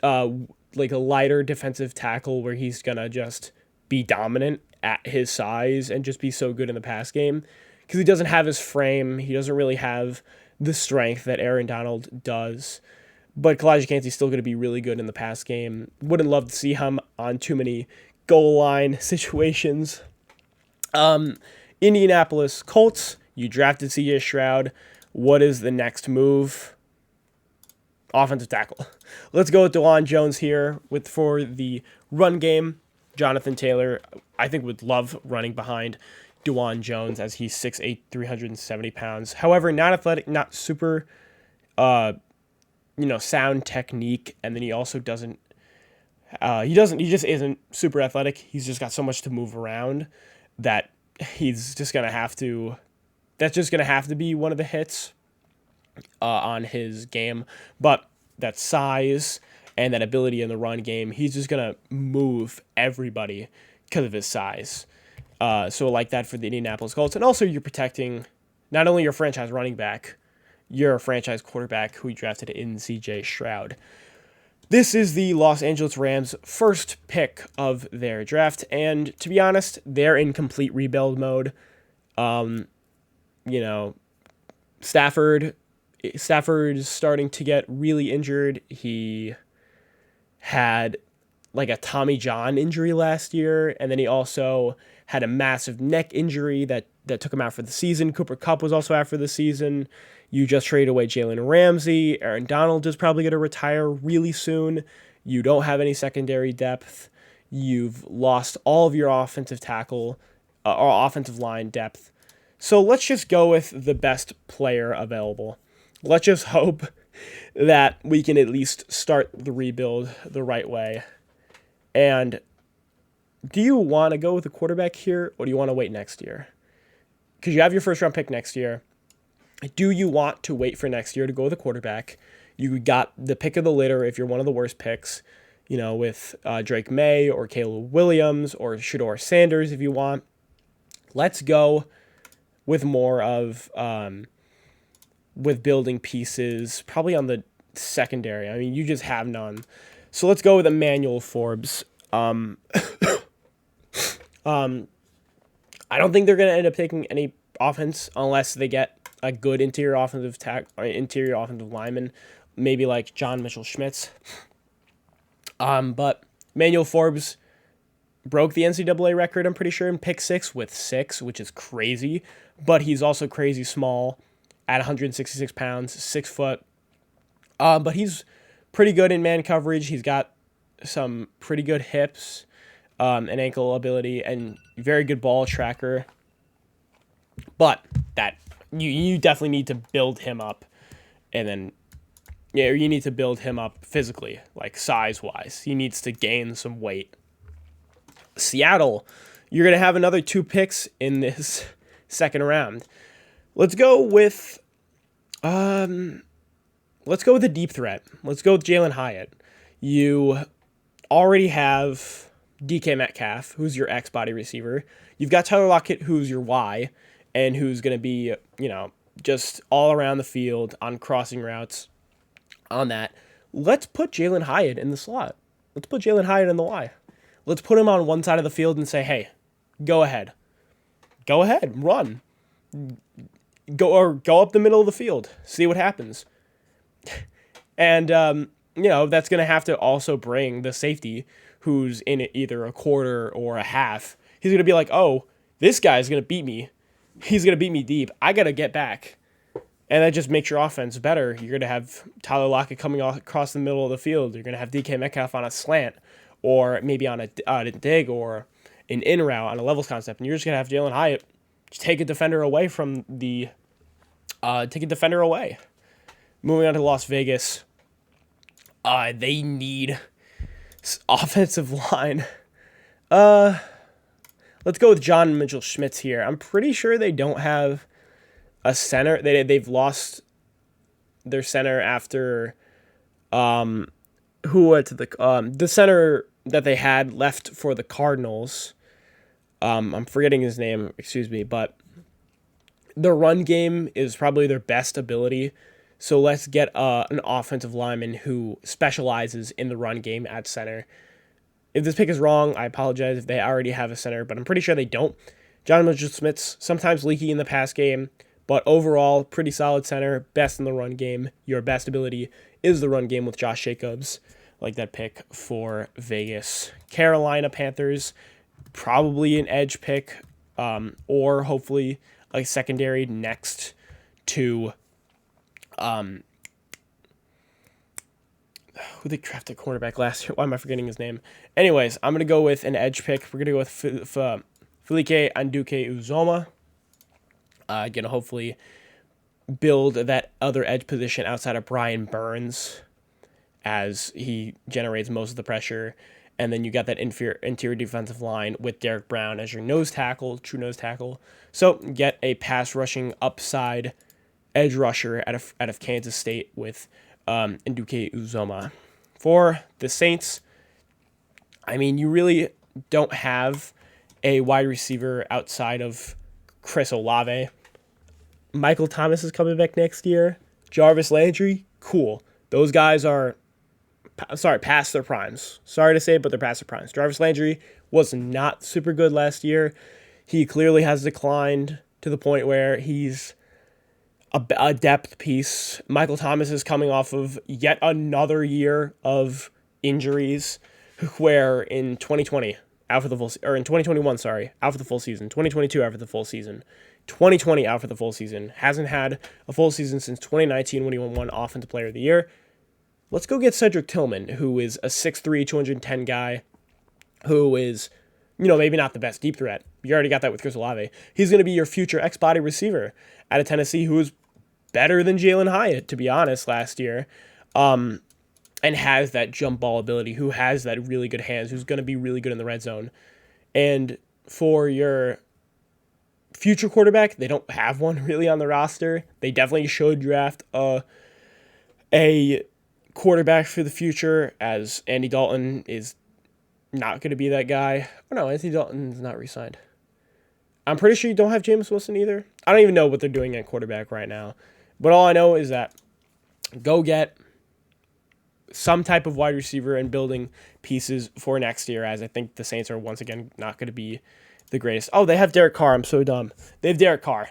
a lighter defensive tackle where he's going to just be dominant at his size and just be so good in the pass game. Because he doesn't have his frame. He doesn't really have the strength that Aaron Donald does. But Kalijah Kancey's still going to be really good in the pass game. Wouldn't love to see him on too many goal line situations. Indianapolis Colts, you drafted C.J. Stroud. What is the next move? Offensive tackle. Let's go with DeJuan Jones here for the run game. Jonathan Taylor, I think, would love running behind DeJuan Jones, as he's 6'8", 370 pounds. However, not athletic, not super, sound technique, and then he also doesn't. He just isn't super athletic. He's just got so much to move around that he's just gonna have to. That's just gonna have to be one of the hits on his game. But that size and that ability in the run game, he's just gonna move everybody because of his size. So like that for the Indianapolis Colts. And also you're protecting not only your franchise running back, your franchise quarterback who you drafted in C.J. Stroud. This is the Los Angeles Rams' first pick of their draft, and to be honest, they're in complete rebuild mode. You know, Stafford's starting to get really injured. He had like a Tommy John injury last year, and then he also had a massive neck injury that took him out for the season. Cooper Kupp was also out for the season. You just traded away Jalen Ramsey. Aaron Donald is probably going to retire really soon. You don't have any secondary depth. You've lost all of your offensive tackle or offensive line depth. So let's just go with the best player available. Let's just hope that we can at least start the rebuild the right way. And do you want to go with a quarterback here, or do you want to wait next year? Because you have your first round pick next year. Do you want to wait for next year to go with a quarterback? You got the pick of the litter if you're one of the worst picks, with Drake May or Caleb Williams or Shedeur Sanders if you want. Let's go with more of with building pieces, probably on the secondary. I mean, you just have none. So let's go with Emmanuel Forbes. I don't think they're going to end up taking any offense unless they get a good interior offensive lineman, maybe like John Mitchell-Schmitz. But Emmanuel Forbes broke the NCAA record, I'm pretty sure, in pick six with 6, which is crazy. But he's also crazy small at 166 pounds, 6 foot. But he's pretty good in man coverage. He's got some pretty good hips and ankle ability and very good ball tracker. But that you definitely need to build him up, and then you need to build him up physically, like size-wise. He needs to gain some weight. Seattle, you're going to have another 2 picks in this second round. Let's go with a deep threat. Let's go with Jalen Hyatt. You already have DK Metcalf, who's your X body receiver. You've got Tyler Lockett, who's your Y, and who's going to be, just all around the field on crossing routes on that. Let's put Jalen Hyatt in the slot. Let's put Jalen Hyatt in the Y. Let's put him on one side of the field and say, hey, go ahead. Go ahead, run. Go up the middle of the field. See what happens. And, that's going to have to also bring the safety who's in either a quarter or a half. He's going to be like, oh, this guy's going to beat me. He's going to beat me deep. I got to get back. And that just makes your offense better. You're going to have Tyler Lockett coming across the middle of the field. You're going to have DK Metcalf on a slant or maybe on a dig or an in route on a levels concept. And you're just going to have Jalen Hyatt just take a defender away from the Moving on to Las Vegas. They need offensive line. Let's go with John Mitchell-Schmitz here. I'm pretty sure they don't have a center. They've lost their center after the center that they had left for the Cardinals. I'm forgetting his name, excuse me, but the run game is probably their best ability. So let's get an offensive lineman who specializes in the run game at center. If this pick is wrong, I apologize if they already have a center, but I'm pretty sure they don't. John Mitchell-Schmitz, sometimes leaky in the pass game, but overall, pretty solid center, best in the run game. Your best ability is the run game with Josh Jacobs, like that pick for Vegas. Carolina Panthers, probably an edge pick, or hopefully a secondary next to who they drafted cornerback last year. Why am I forgetting his name? Anyways, I'm going to go with an edge pick. We're going to go with Felike Anduke-Uzomah. Going to hopefully build that other edge position outside of Brian Burns as he generates most of the pressure. And then you got that interior defensive line with Derek Brown as your true nose tackle. So get a pass rushing upside edge rusher out of Kansas State with Anduke-Uzomah. For the Saints, I mean, you really don't have a wide receiver outside of Chris Olave. Michael Thomas is coming back next year. Jarvis Landry, cool. Those guys are, past their primes. Sorry to say it, but they're past their primes. Jarvis Landry was not super good last year. He clearly has declined to the point where he's a depth piece. Michael Thomas is coming off of yet another year of injuries, where in 2020, out for the full, or in 2021, sorry, out for the full season. 2022 out for the full season. 2020 out for the full season. Hasn't had a full season since 2019 when he won Offensive Player of the Year. Let's go get Cedric Tillman, who is a 6'3", 210 guy, who is, maybe not the best deep threat. You already got that with Chris Olave. He's going to be your future X-body receiver out of Tennessee, who is better than Jalen Hyatt, to be honest, last year, and has that jump ball ability, who has that really good hands, who's going to be really good in the red zone. And for your future quarterback, they don't have one really on the roster. They definitely should draft a quarterback for the future, as Andy Dalton is not going to be that guy. Oh no, Andy Dalton's not re-signed. I'm pretty sure you don't have Jameis Wilson either. I don't even know what they're doing at quarterback right now. But all I know is that go get some type of wide receiver and building pieces for next year, as I think the Saints are once again not going to be the greatest. Oh, they have Derek Carr. I'm so dumb. They have Derek Carr.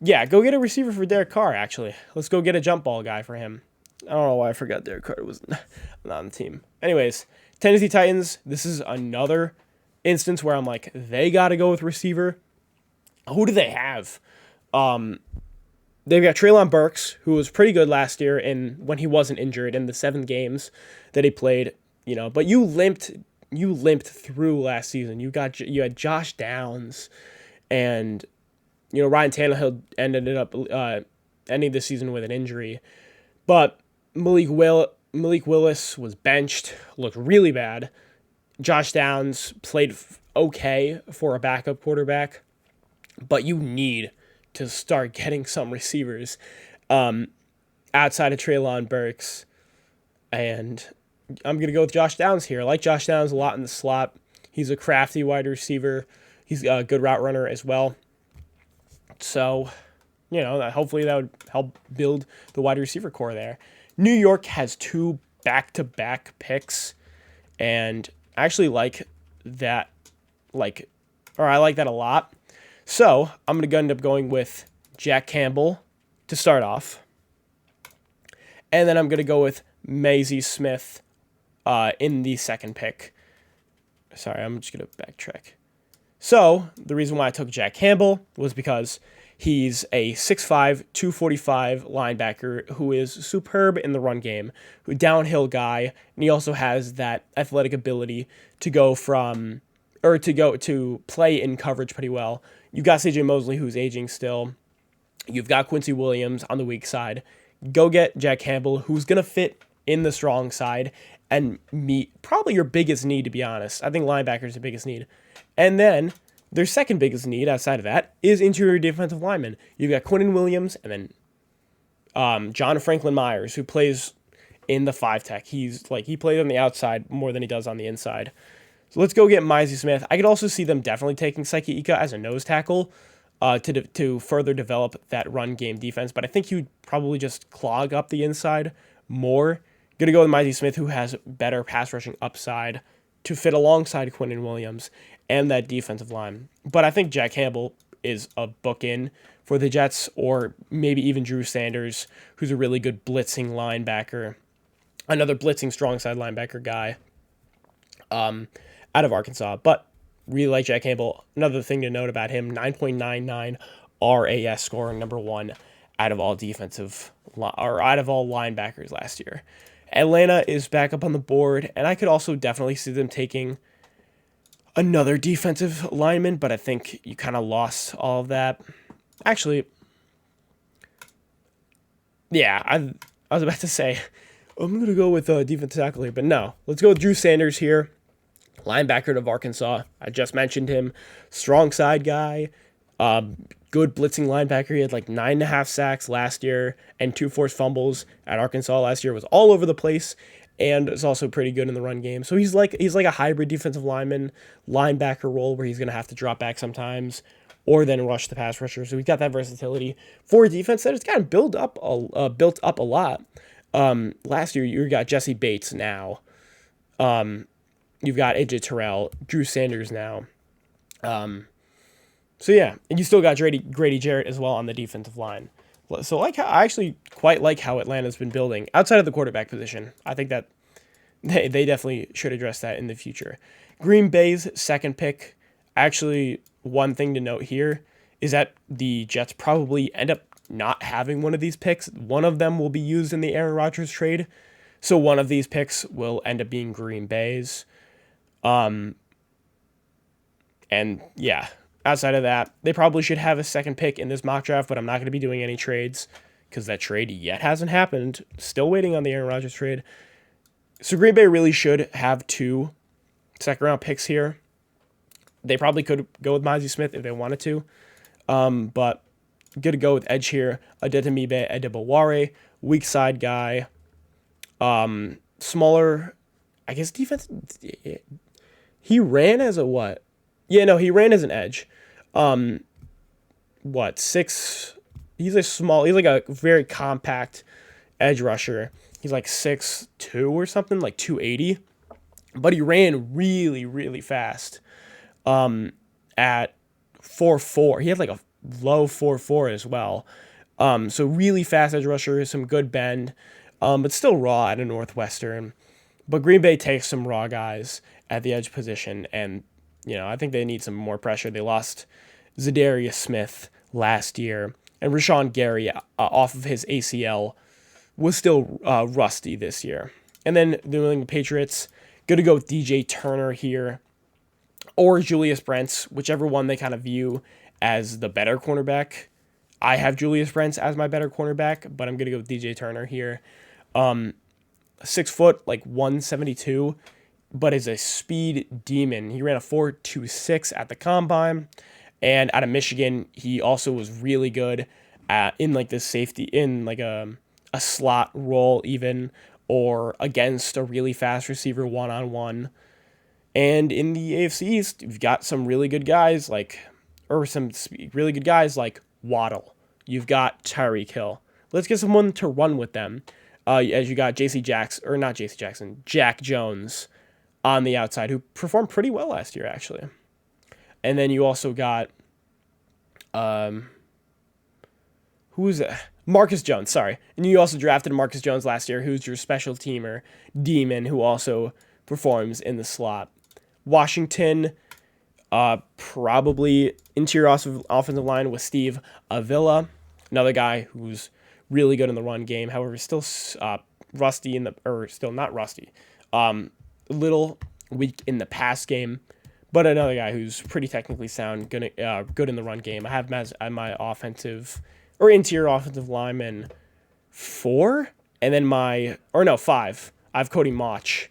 Yeah, go get a receiver for Derek Carr, actually. Let's go get a jump ball guy for him. I don't know why I forgot Derek Carr was not on the team. Anyways, Tennessee Titans, this is another instance where I'm like, they got to go with receiver. Who do they have? They've got Treylon Burks, who was pretty good last year when he wasn't injured in the 7 games that he played, but you limped through last season. You had Josh Downs, and Ryan Tannehill ended up ending the season with an injury. But Malik Willis was benched, looked really bad. Josh Downs played okay for a backup quarterback, but you need to start getting some receivers outside of Treylon Burks. And I'm going to go with Josh Downs here. I like Josh Downs a lot in the slot. He's a crafty wide receiver. He's a good route runner as well. So, hopefully that would help build the wide receiver core there. New York has 2 back-to-back picks, and I actually like that, I like that a lot. So I'm going to end up going with Jack Campbell to start off. And then I'm going to go with Maisie Smith in the second pick. Sorry, I'm just going to backtrack. So the reason why I took Jack Campbell was because he's a 6'5", 245 linebacker who is superb in the run game, a downhill guy, and he also has that athletic ability to to play in coverage pretty well. You've got C.J. Mosley, who's aging still. You've got Quincy Williams on the weak side. Go get Jack Campbell, who's going to fit in the strong side and meet probably your biggest need, to be honest. I think linebacker is the biggest need. And then their second biggest need outside of that is interior defensive linemen. You've got Quinnen Williams and then John Franklin Myers, who plays in the 5-tech. He plays on the outside more than he does on the inside. So let's go get Maisie Smith. I could also see them definitely taking Saiki Ika as a nose tackle to further develop that run game defense, but I think he would probably just clog up the inside more. Going to go with Maisie Smith, who has better pass rushing upside to fit alongside Quinnen Williams and that defensive line. But I think Jack Campbell is a book-in for the Jets, or maybe even Drew Sanders, who's a really good blitzing linebacker, another blitzing strong side linebacker guy. Out of Arkansas, but really like Jack Campbell. Another thing to note about him, 9.99 RAS scoring, number 1 out of all out of all linebackers last year. Atlanta is back up on the board, and I could also definitely see them taking another defensive lineman, but I think you kind of lost all of that. Actually, yeah, I was about to say, I'm going to go with defensive tackle here, but no. Let's go with Drew Sanders here. Linebacker of Arkansas. I just mentioned him. Strong side guy. Good blitzing linebacker. He had 9.5 sacks last year and 2 forced fumbles at Arkansas last year. Was all over the place and is also pretty good in the run game. So he's like a hybrid defensive lineman, linebacker role where he's going to have to drop back sometimes, or then rush the pass rusher. So we've got that versatility for a defense that has kind of built up a lot. Last year you got Jesse Bates now. You've got AJ Terrell, Drew Sanders now. So yeah, and you still got Grady Jarrett as well on the defensive line. So I actually quite like how Atlanta's been building outside of the quarterback position. I think that they definitely should address that in the future. Green Bay's second pick. Actually, one thing to note here is that the Jets probably end up not having one of these picks. One of them will be used in the Aaron Rodgers trade. So one of these picks will end up being Green Bay's. And yeah, outside of that, they probably should have a second pick in this mock draft, but I'm not going to be doing any trades because that trade yet hasn't happened. Still waiting on the Aaron Rodgers trade. So Green Bay really should have 2 second-round picks here. They probably could go with Mozzie Smith if they wanted to. But good to go with edge here. Adetomibe Adebaware, weak side guy. Smaller, I guess defense. He ran as a what? Yeah, no, he ran as an edge. What, 6? He's like a very compact edge rusher. He's like 6'2" or something, like 280. But he ran really, really fast. At 4.4. He had like a low 4.4 as well. So really fast edge rusher, some good bend, but still raw at a Northwestern. But Green Bay takes some raw guys at the edge position, and I think they need some more pressure. They lost Zadarius Smith last year, and Rashawn Gary off of his ACL was still rusty this year. And then the New England Patriots, good to go with DJ Turner here, or Julius Brents, whichever one they kind of view as the better cornerback. I have Julius Brents as my better cornerback, but I'm going to go with DJ Turner here. 6 foot, like 172, but is a speed demon. He ran a 4.26 at the combine, and out of Michigan, he also was really good in like this safety, in like a slot role even, or against a really fast receiver one-on-one. And in the AFC East, you've got some really good guys like Waddle. You've got Tyreek Hill. Let's get someone to run with them. As you got Jack Jones on the outside, who performed pretty well last year, actually. And then you also got, who is that? Marcus Jones, sorry. And you also drafted Marcus Jones last year, who's your special teamer, demon, who also performs in the slot. Washington, probably interior offensive line with Steve Avila, another guy who's really good in the run game. However, still rusty still not rusty. Little weak in the pass game, but another guy who's pretty technically sound, good in the run game. I have him as my interior offensive lineman 4, and then 5. I have Cody Mauch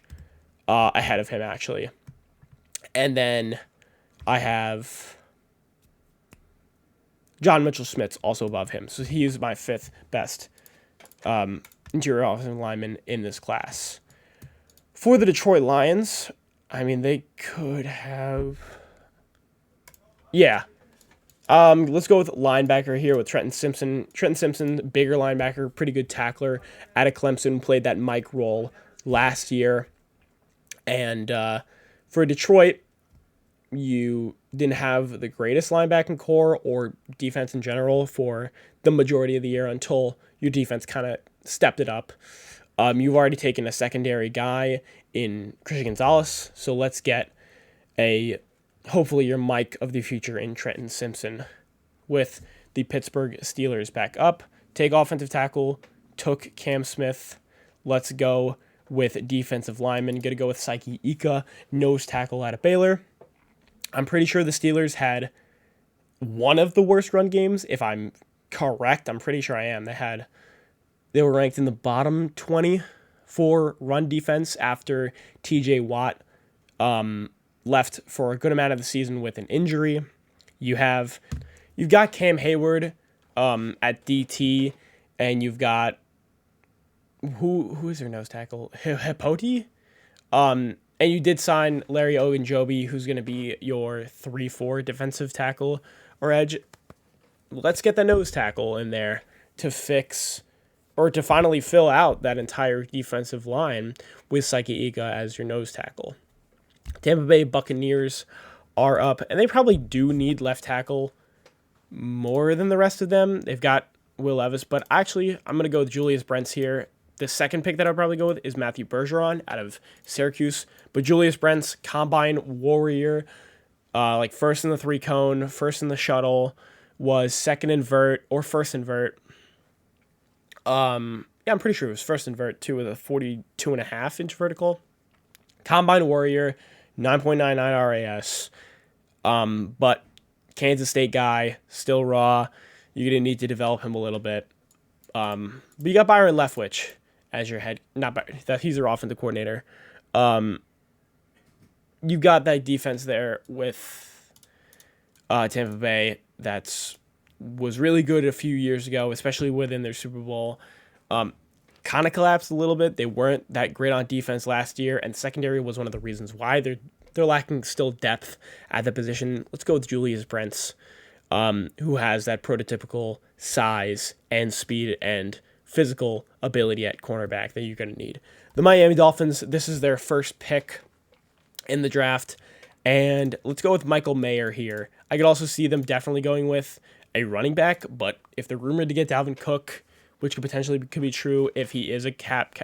ahead of him actually, and then I have John Mitchell-Smith's also above him. So he's my 5th best interior offensive lineman in this class. For the Detroit Lions, I mean, they could have... Yeah. Let's go with linebacker here with Trenton Simpson. Trenton Simpson, bigger linebacker, pretty good tackler out of Clemson, played that Mike role last year. And for Detroit, you didn't have the greatest linebacking core or defense in general for the majority of the year until your defense kind of stepped it up. You've already taken a secondary guy in Christian Gonzalez, so let's get hopefully your Mike of the future in Trenton Simpson. With the Pittsburgh Steelers back up, take offensive tackle, took Cam Smith. Let's go with defensive lineman. Going to go with Saiki Ika, nose tackle out of Baylor. I'm pretty sure the Steelers had one of the worst run games. If I'm correct, I'm pretty sure I am. They were ranked in the bottom 20 for run defense after TJ Watt left for a good amount of the season with an injury. You've got Cam Hayward at DT, and you've got who is their nose tackle? Hipote? And you did sign Larry Ogunjobi, who's going to be your 3-4 defensive tackle, or edge. Let's get the nose tackle in there to fix or to finally fill out that entire defensive line with Smith-Njigba as your nose tackle. Tampa Bay Buccaneers are up, and they probably do need left tackle more than the rest of them. They've got Will Levis, but actually, I'm going to go with Julius Brents here. The second pick that I'll probably go with is Matthew Bergeron out of Syracuse. But Julius Brents, combine warrior, like first in the 3-cone, first in the shuttle, was second invert or first invert. Yeah, I'm pretty sure it was first invert too, with a 42.5-inch vertical. Combine warrior, 9.99 RAS. But Kansas State guy, still raw. You're going to need to develop him a little bit. But you got Byron Leftwich as your head. Not Byron, he's your offensive coordinator. You've got that defense there with Tampa Bay was really good a few years ago, especially within their Super Bowl. Kind of collapsed a little bit. They weren't that great on defense last year, and secondary was one of the reasons why they're lacking still depth at the position. Let's go with Julius Brents, who has that prototypical size and speed and physical ability at cornerback that you're going to need. The Miami Dolphins, this is their first pick in the draft, and let's go with Michael Mayer here. I could also see them definitely going with a running back, but if they're rumored to get Dalvin Cook, which could be true if he is a cap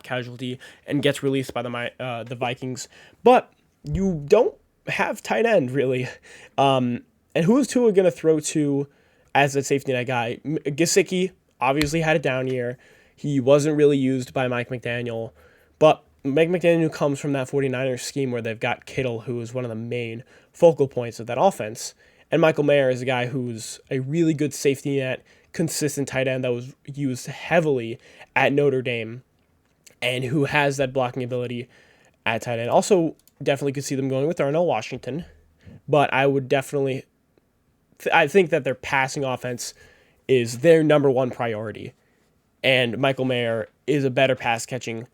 casualty and gets released by the Vikings, but you don't have tight end really. And who is Tua going to throw to as a safety net guy? Gesicki obviously had a down year. He wasn't really used by Mike McDaniel, but Mike McDaniel comes from that 49ers scheme where they've got Kittle, who is one of the main focal points of that offense. And Michael Mayer is a guy who's a really good safety net, consistent tight end that was used heavily at Notre Dame and who has that blocking ability at tight end. Also, definitely could see them going with Darnell Washington, but I think that their passing offense is their number one priority, and Michael Mayer is a better pass-catching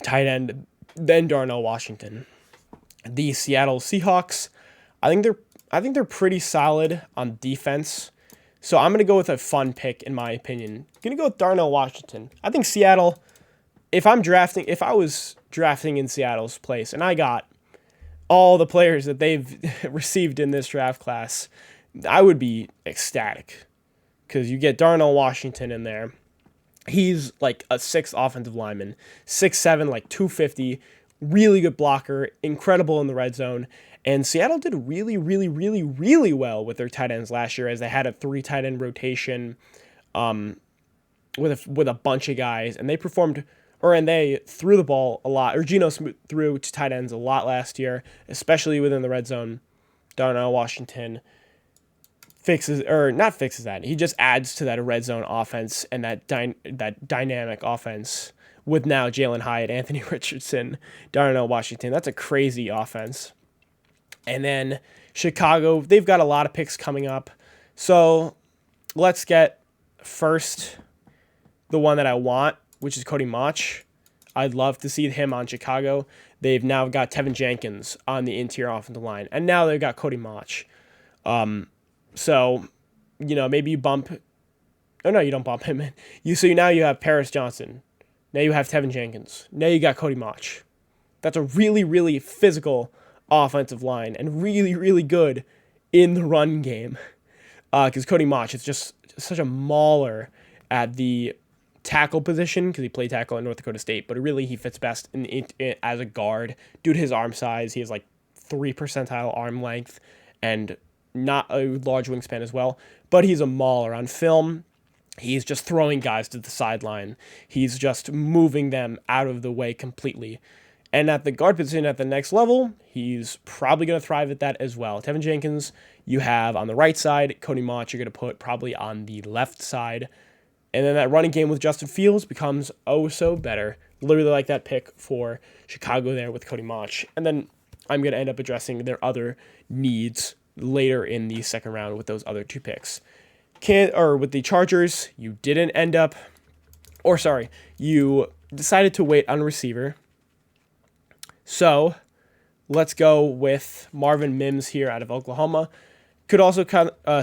tight end than Darnell Washington. The Seattle Seahawks, I think they're pretty solid on defense. So I'm going to go with a fun pick, in my opinion. I'm going to go with Darnell Washington. I think Seattle, if I was drafting in Seattle's place and I got all the players that they've received in this draft class, I would be ecstatic because you get Darnell Washington in there. He's like a 6th offensive lineman, 6'7", like 250, really good blocker, incredible in the red zone. And Seattle did really, really, really, really well with their tight ends last year as they had a 3 tight end rotation with a bunch of guys. And they they threw the ball a lot, or Geno threw to tight ends a lot last year, especially within the red zone. Darnell Washington not fixes that. He just adds to that red zone offense and that dynamic offense with now Jalen Hyatt, Anthony Richardson, Darnell Washington. That's a crazy offense. And then Chicago, they've got a lot of picks coming up. So let's get first the one that I want, which is Cody Mauch. I'd love to see him on Chicago. They've now got Tevin Jenkins on the interior offensive line, and now they've got Cody Mauch. So, maybe you bump. Oh no, you don't bump him. Now you have Paris Johnson. Now you have Tevin Jenkins. Now you got Cody Mauch. That's a really, really physical offensive line and really, really good in the run game. Because Cody Mauch is just such a mauler at the tackle position because he played tackle at North Dakota State, but he fits best as a guard. Due to his arm size, he has like 3 percentile arm length and not a large wingspan as well, but he's a mauler. On film, he's just throwing guys to the sideline. He's just moving them out of the way completely. And at the guard position at the next level, he's probably going to thrive at that as well. Tevin Jenkins, you have on the right side. Cody Mauch, you're going to put probably on the left side. And then that running game with Justin Fields becomes oh so better. Literally like that pick for Chicago there with Cody Mauch. And then I'm going to end up addressing their other needs later in the second round with those other 2 picks. With the Chargers, you decided to wait on a receiver. So let's go with Marvin Mims here out of Oklahoma. Could also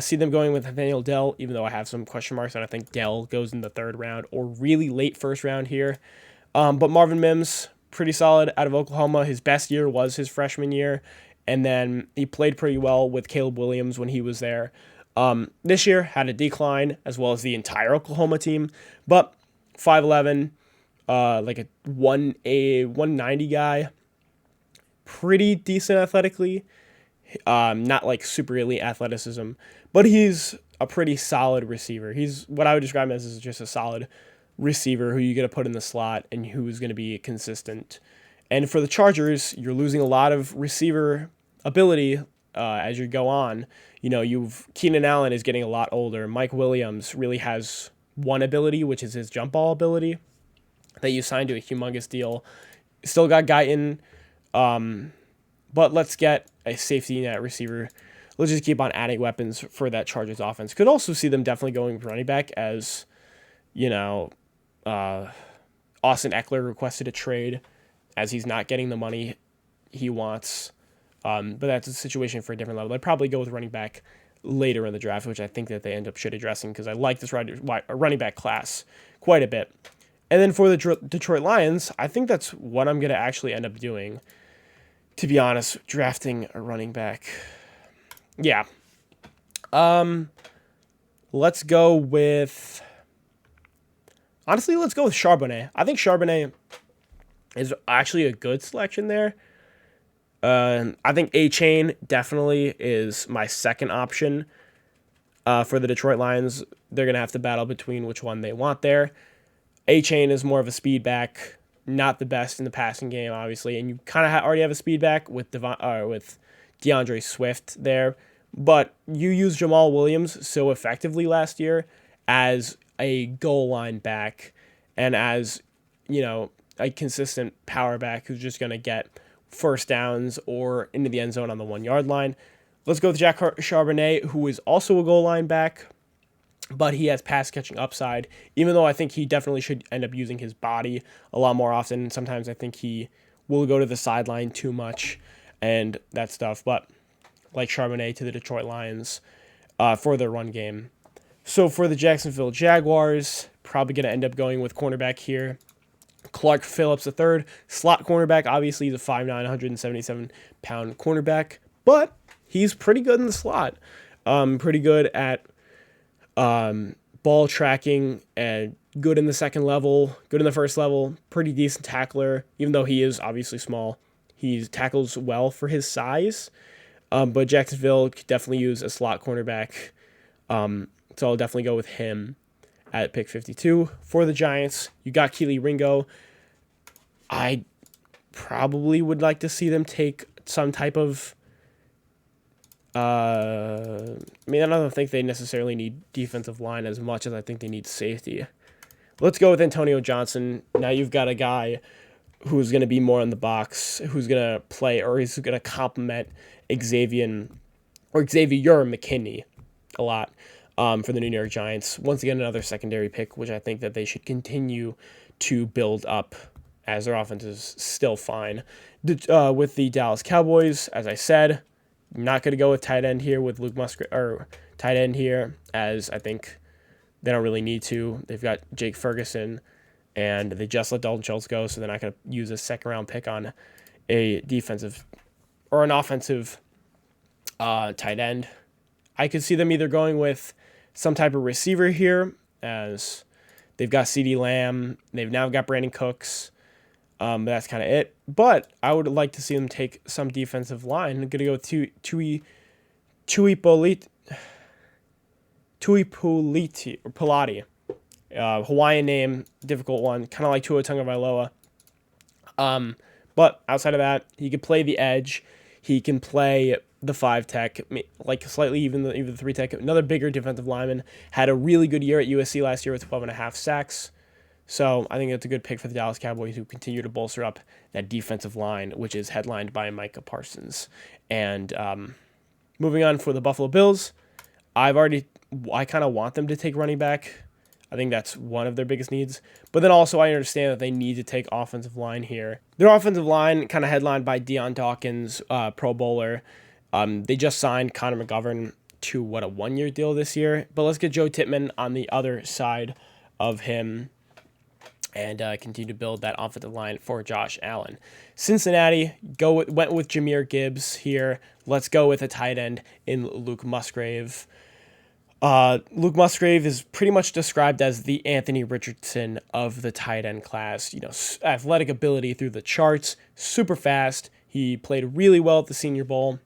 see them going with Nathaniel Dell, even though I have some question marks, and I think Dell goes in the third round or really late first round here. But Marvin Mims, pretty solid out of Oklahoma. His best year was his freshman year, and then he played pretty well with Caleb Williams when he was there. This year had a decline, as well as the entire Oklahoma team, but 5'11", like a 190 guy, pretty decent athletically. Not like super elite athleticism, but he's a pretty solid receiver. He's what I would describe as just a solid receiver who you're going to put in the slot and who's going to be consistent. And for the Chargers, you're losing a lot of receiver ability as you go on. You know, Keenan Allen is getting a lot older. Mike Williams really has one ability, which is his jump ball ability that you signed to a humongous deal. Still got Guyton, but let's get a safety net receiver. Let's just keep on adding weapons for that Chargers offense. Could also see them definitely going with running back as, you know, Austin Eckler requested a trade as he's not getting the money he wants. But that's a situation for a different level. I'd probably go with running back later in the draft, which I think that they should addressing because I like this running back class quite a bit. And then for the Detroit Lions, I think that's what I'm going to actually end up doing, to be honest, drafting a running back. Yeah. Let's go with... Honestly, let's go with Charbonnet. I think Charbonnet is actually a good selection there. I think A-Chain definitely is my second option for the Detroit Lions. They're going to have to battle between which one they want there. A-Chain is more of a speed back, not the best in the passing game, obviously, and you kind of already have a speed back with DeAndre Swift there, but you used Jamal Williams so effectively last year as a goal line back and as, you know, a consistent power back who's just going to get first downs or into the end zone on the 1 yard line. Let's go with Jack Charbonnet, who is also a goal line back, but he has pass catching upside, even though I think he definitely should end up using his body a lot more often. Sometimes I think he will go to the sideline too much and that stuff, but like Charbonnet to the Detroit Lions for their run game. So for the Jacksonville Jaguars, probably going to end up going with cornerback here. Clark Phillips III, slot cornerback. Obviously, he's a 5'9", 177-pound cornerback, but he's pretty good in the slot. Pretty good at ball tracking and good in the second level, good in the first level, pretty decent tackler, even though he is obviously small. He tackles well for his size, but Jacksonville could definitely use a slot cornerback, so I'll definitely go with him at pick 52. For the Giants, you got Kelee Ringo. I probably would like to see them take some type of... I don't think they necessarily need defensive line as much as I think they need safety. Let's go with Antonio Johnson. Now you've got a guy who's going to be more in the box, who's going to play, or he's going to complement Xavier McKinney a lot for the New York Giants. Once again, another secondary pick, which I think that they should continue to build up as their offense is still fine. With the Dallas Cowboys, as I said, not going to go with tight end here with Luke Musgrave, or tight end here, as I think they don't really need to. They've got Jake Ferguson, and they just let Dalton Schultz go, so they're not going to use a second-round pick on a defensive or an offensive tight end. I could see them either going with some type of receiver here, as they've got CeeDee Lamb, they've now got Brandon Cooks. That's kind of it. But I would like to see them take some defensive line. I'm going to go with Tuipuliti. Hawaiian name, difficult one, kind of like Tua Tagovailoa. But outside of that, he could play the edge. He can play the 5 tech, like slightly even the 3 tech. Another bigger defensive lineman. Had a really good year at USC last year with 12.5 sacks. So I think that's a good pick for the Dallas Cowboys, who continue to bolster up that defensive line, which is headlined by Micah Parsons. And moving on for the Buffalo Bills, I kind of want them to take running back. I think that's one of their biggest needs. But then also I understand that they need to take offensive line here. Their offensive line kind of headlined by Deion Dawkins, Pro Bowler. They just signed Connor McGovern to what a 1-year deal this year. But let's get Joe Tippmann on the other side of him and continue to build that offensive line for Josh Allen. Cincinnati went with Jahmyr Gibbs here. Let's go with a tight end in Luke Musgrave. Luke Musgrave is pretty much described as the Anthony Richardson of the tight end class. You know, athletic ability through the charts, super fast. He played really well at the Senior Bowl,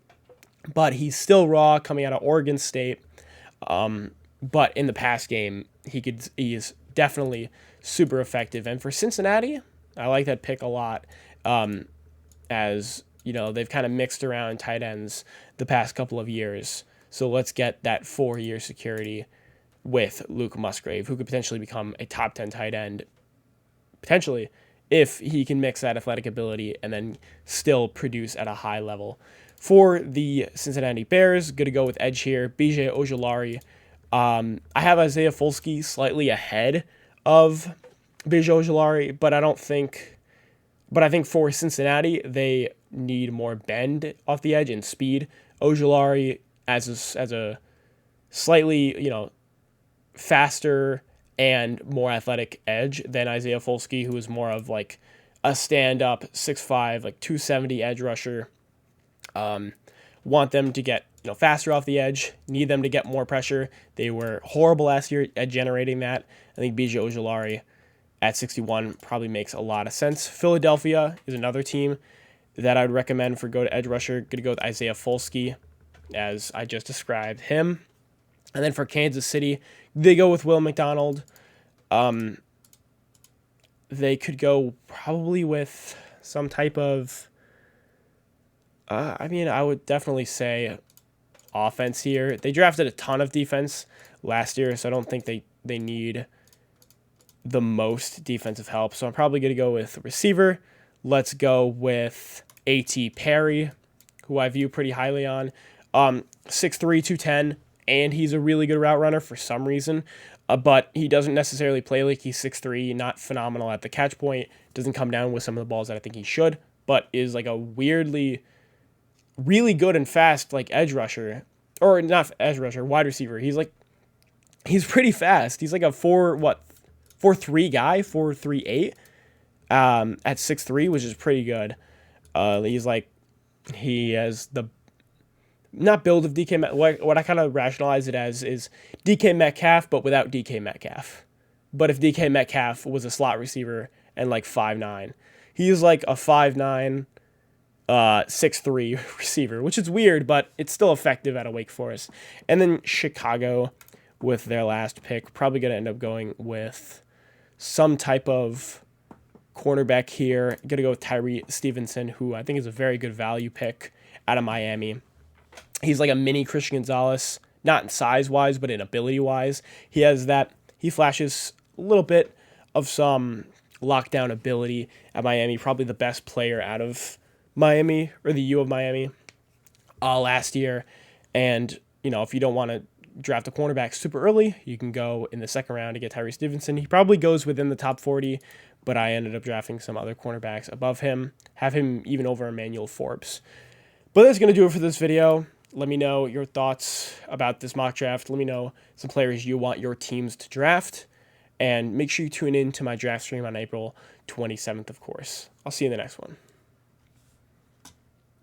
but he's still raw coming out of Oregon State. But in the pass game, he is definitely super effective. And for Cincinnati, I like that pick a lot. As you know, they've kind of mixed around tight ends the past couple of years. So let's get that 4-year security with Luke Musgrave, who could potentially become a top 10 tight end, potentially, if he can mix that athletic ability and then still produce at a high level. For the Cincinnati Bears, good to go with edge here. B.J. Ojulari. I have Isaiah Folsky slightly ahead of B.J. Ojulari, but I think for Cincinnati, they need more bend off the edge and speed. Ojulari as a slightly, you know, faster and more athletic edge than Isaiah Folsky, who is more of like a stand-up 6'5", like 270 edge rusher. Want them to get, you know, faster off the edge, need them to get more pressure. They were horrible last year at generating that. I think B.J. Ojulari at 61 probably makes a lot of sense. Philadelphia is another team that I would recommend for go to edge rusher. Going to go with Isaiah Folsky, as I just described him. And then for Kansas City, they go with Will McDonald. They could go probably with some type of, I would definitely say offense here. They drafted a ton of defense last year, so I don't think they need the most defensive help. So I'm probably going to go with receiver. Let's go with A.T. Perry, who I view pretty highly on. 6'3", 210, and he's a really good route runner for some reason. But he doesn't necessarily play like he's 6'3", not phenomenal at the catch point, doesn't come down with some of the balls that I think he should, but is like a weirdly really good and fast like edge rusher, or not edge rusher, wide receiver. He's pretty fast. He's like a 4.3 guy, 4.38 at 6'3", which is pretty good. He has the not build of DK Metcalf. What I kind of rationalize it as is DK Metcalf, but without DK Metcalf. But if DK Metcalf was a slot receiver and like 5'9", he's like a 5'9", 6'3" receiver, which is weird, but it's still effective at a Wake Forest. And then Chicago with their last pick, probably going to end up going with some type of cornerback here. Going to go with Tyree Stevenson, who I think is a very good value pick out of Miami. He's like a mini Christian Gonzalez, not in size-wise, but in ability-wise. He flashes a little bit of some lockdown ability at Miami, probably the best player out of Miami, or the U of Miami, last year. And, you know, if you don't want to draft a cornerback super early, you can go in the second round to get Tyree Stevenson. He probably goes within the top 40, but I ended up drafting some other cornerbacks above him, have him even over Emmanuel Forbes. But that's going to do it for this video. Let me know your thoughts about this mock draft. Let me know some players you want your teams to draft. And make sure you tune in to my draft stream on April 27th, of course. I'll see you in the next one.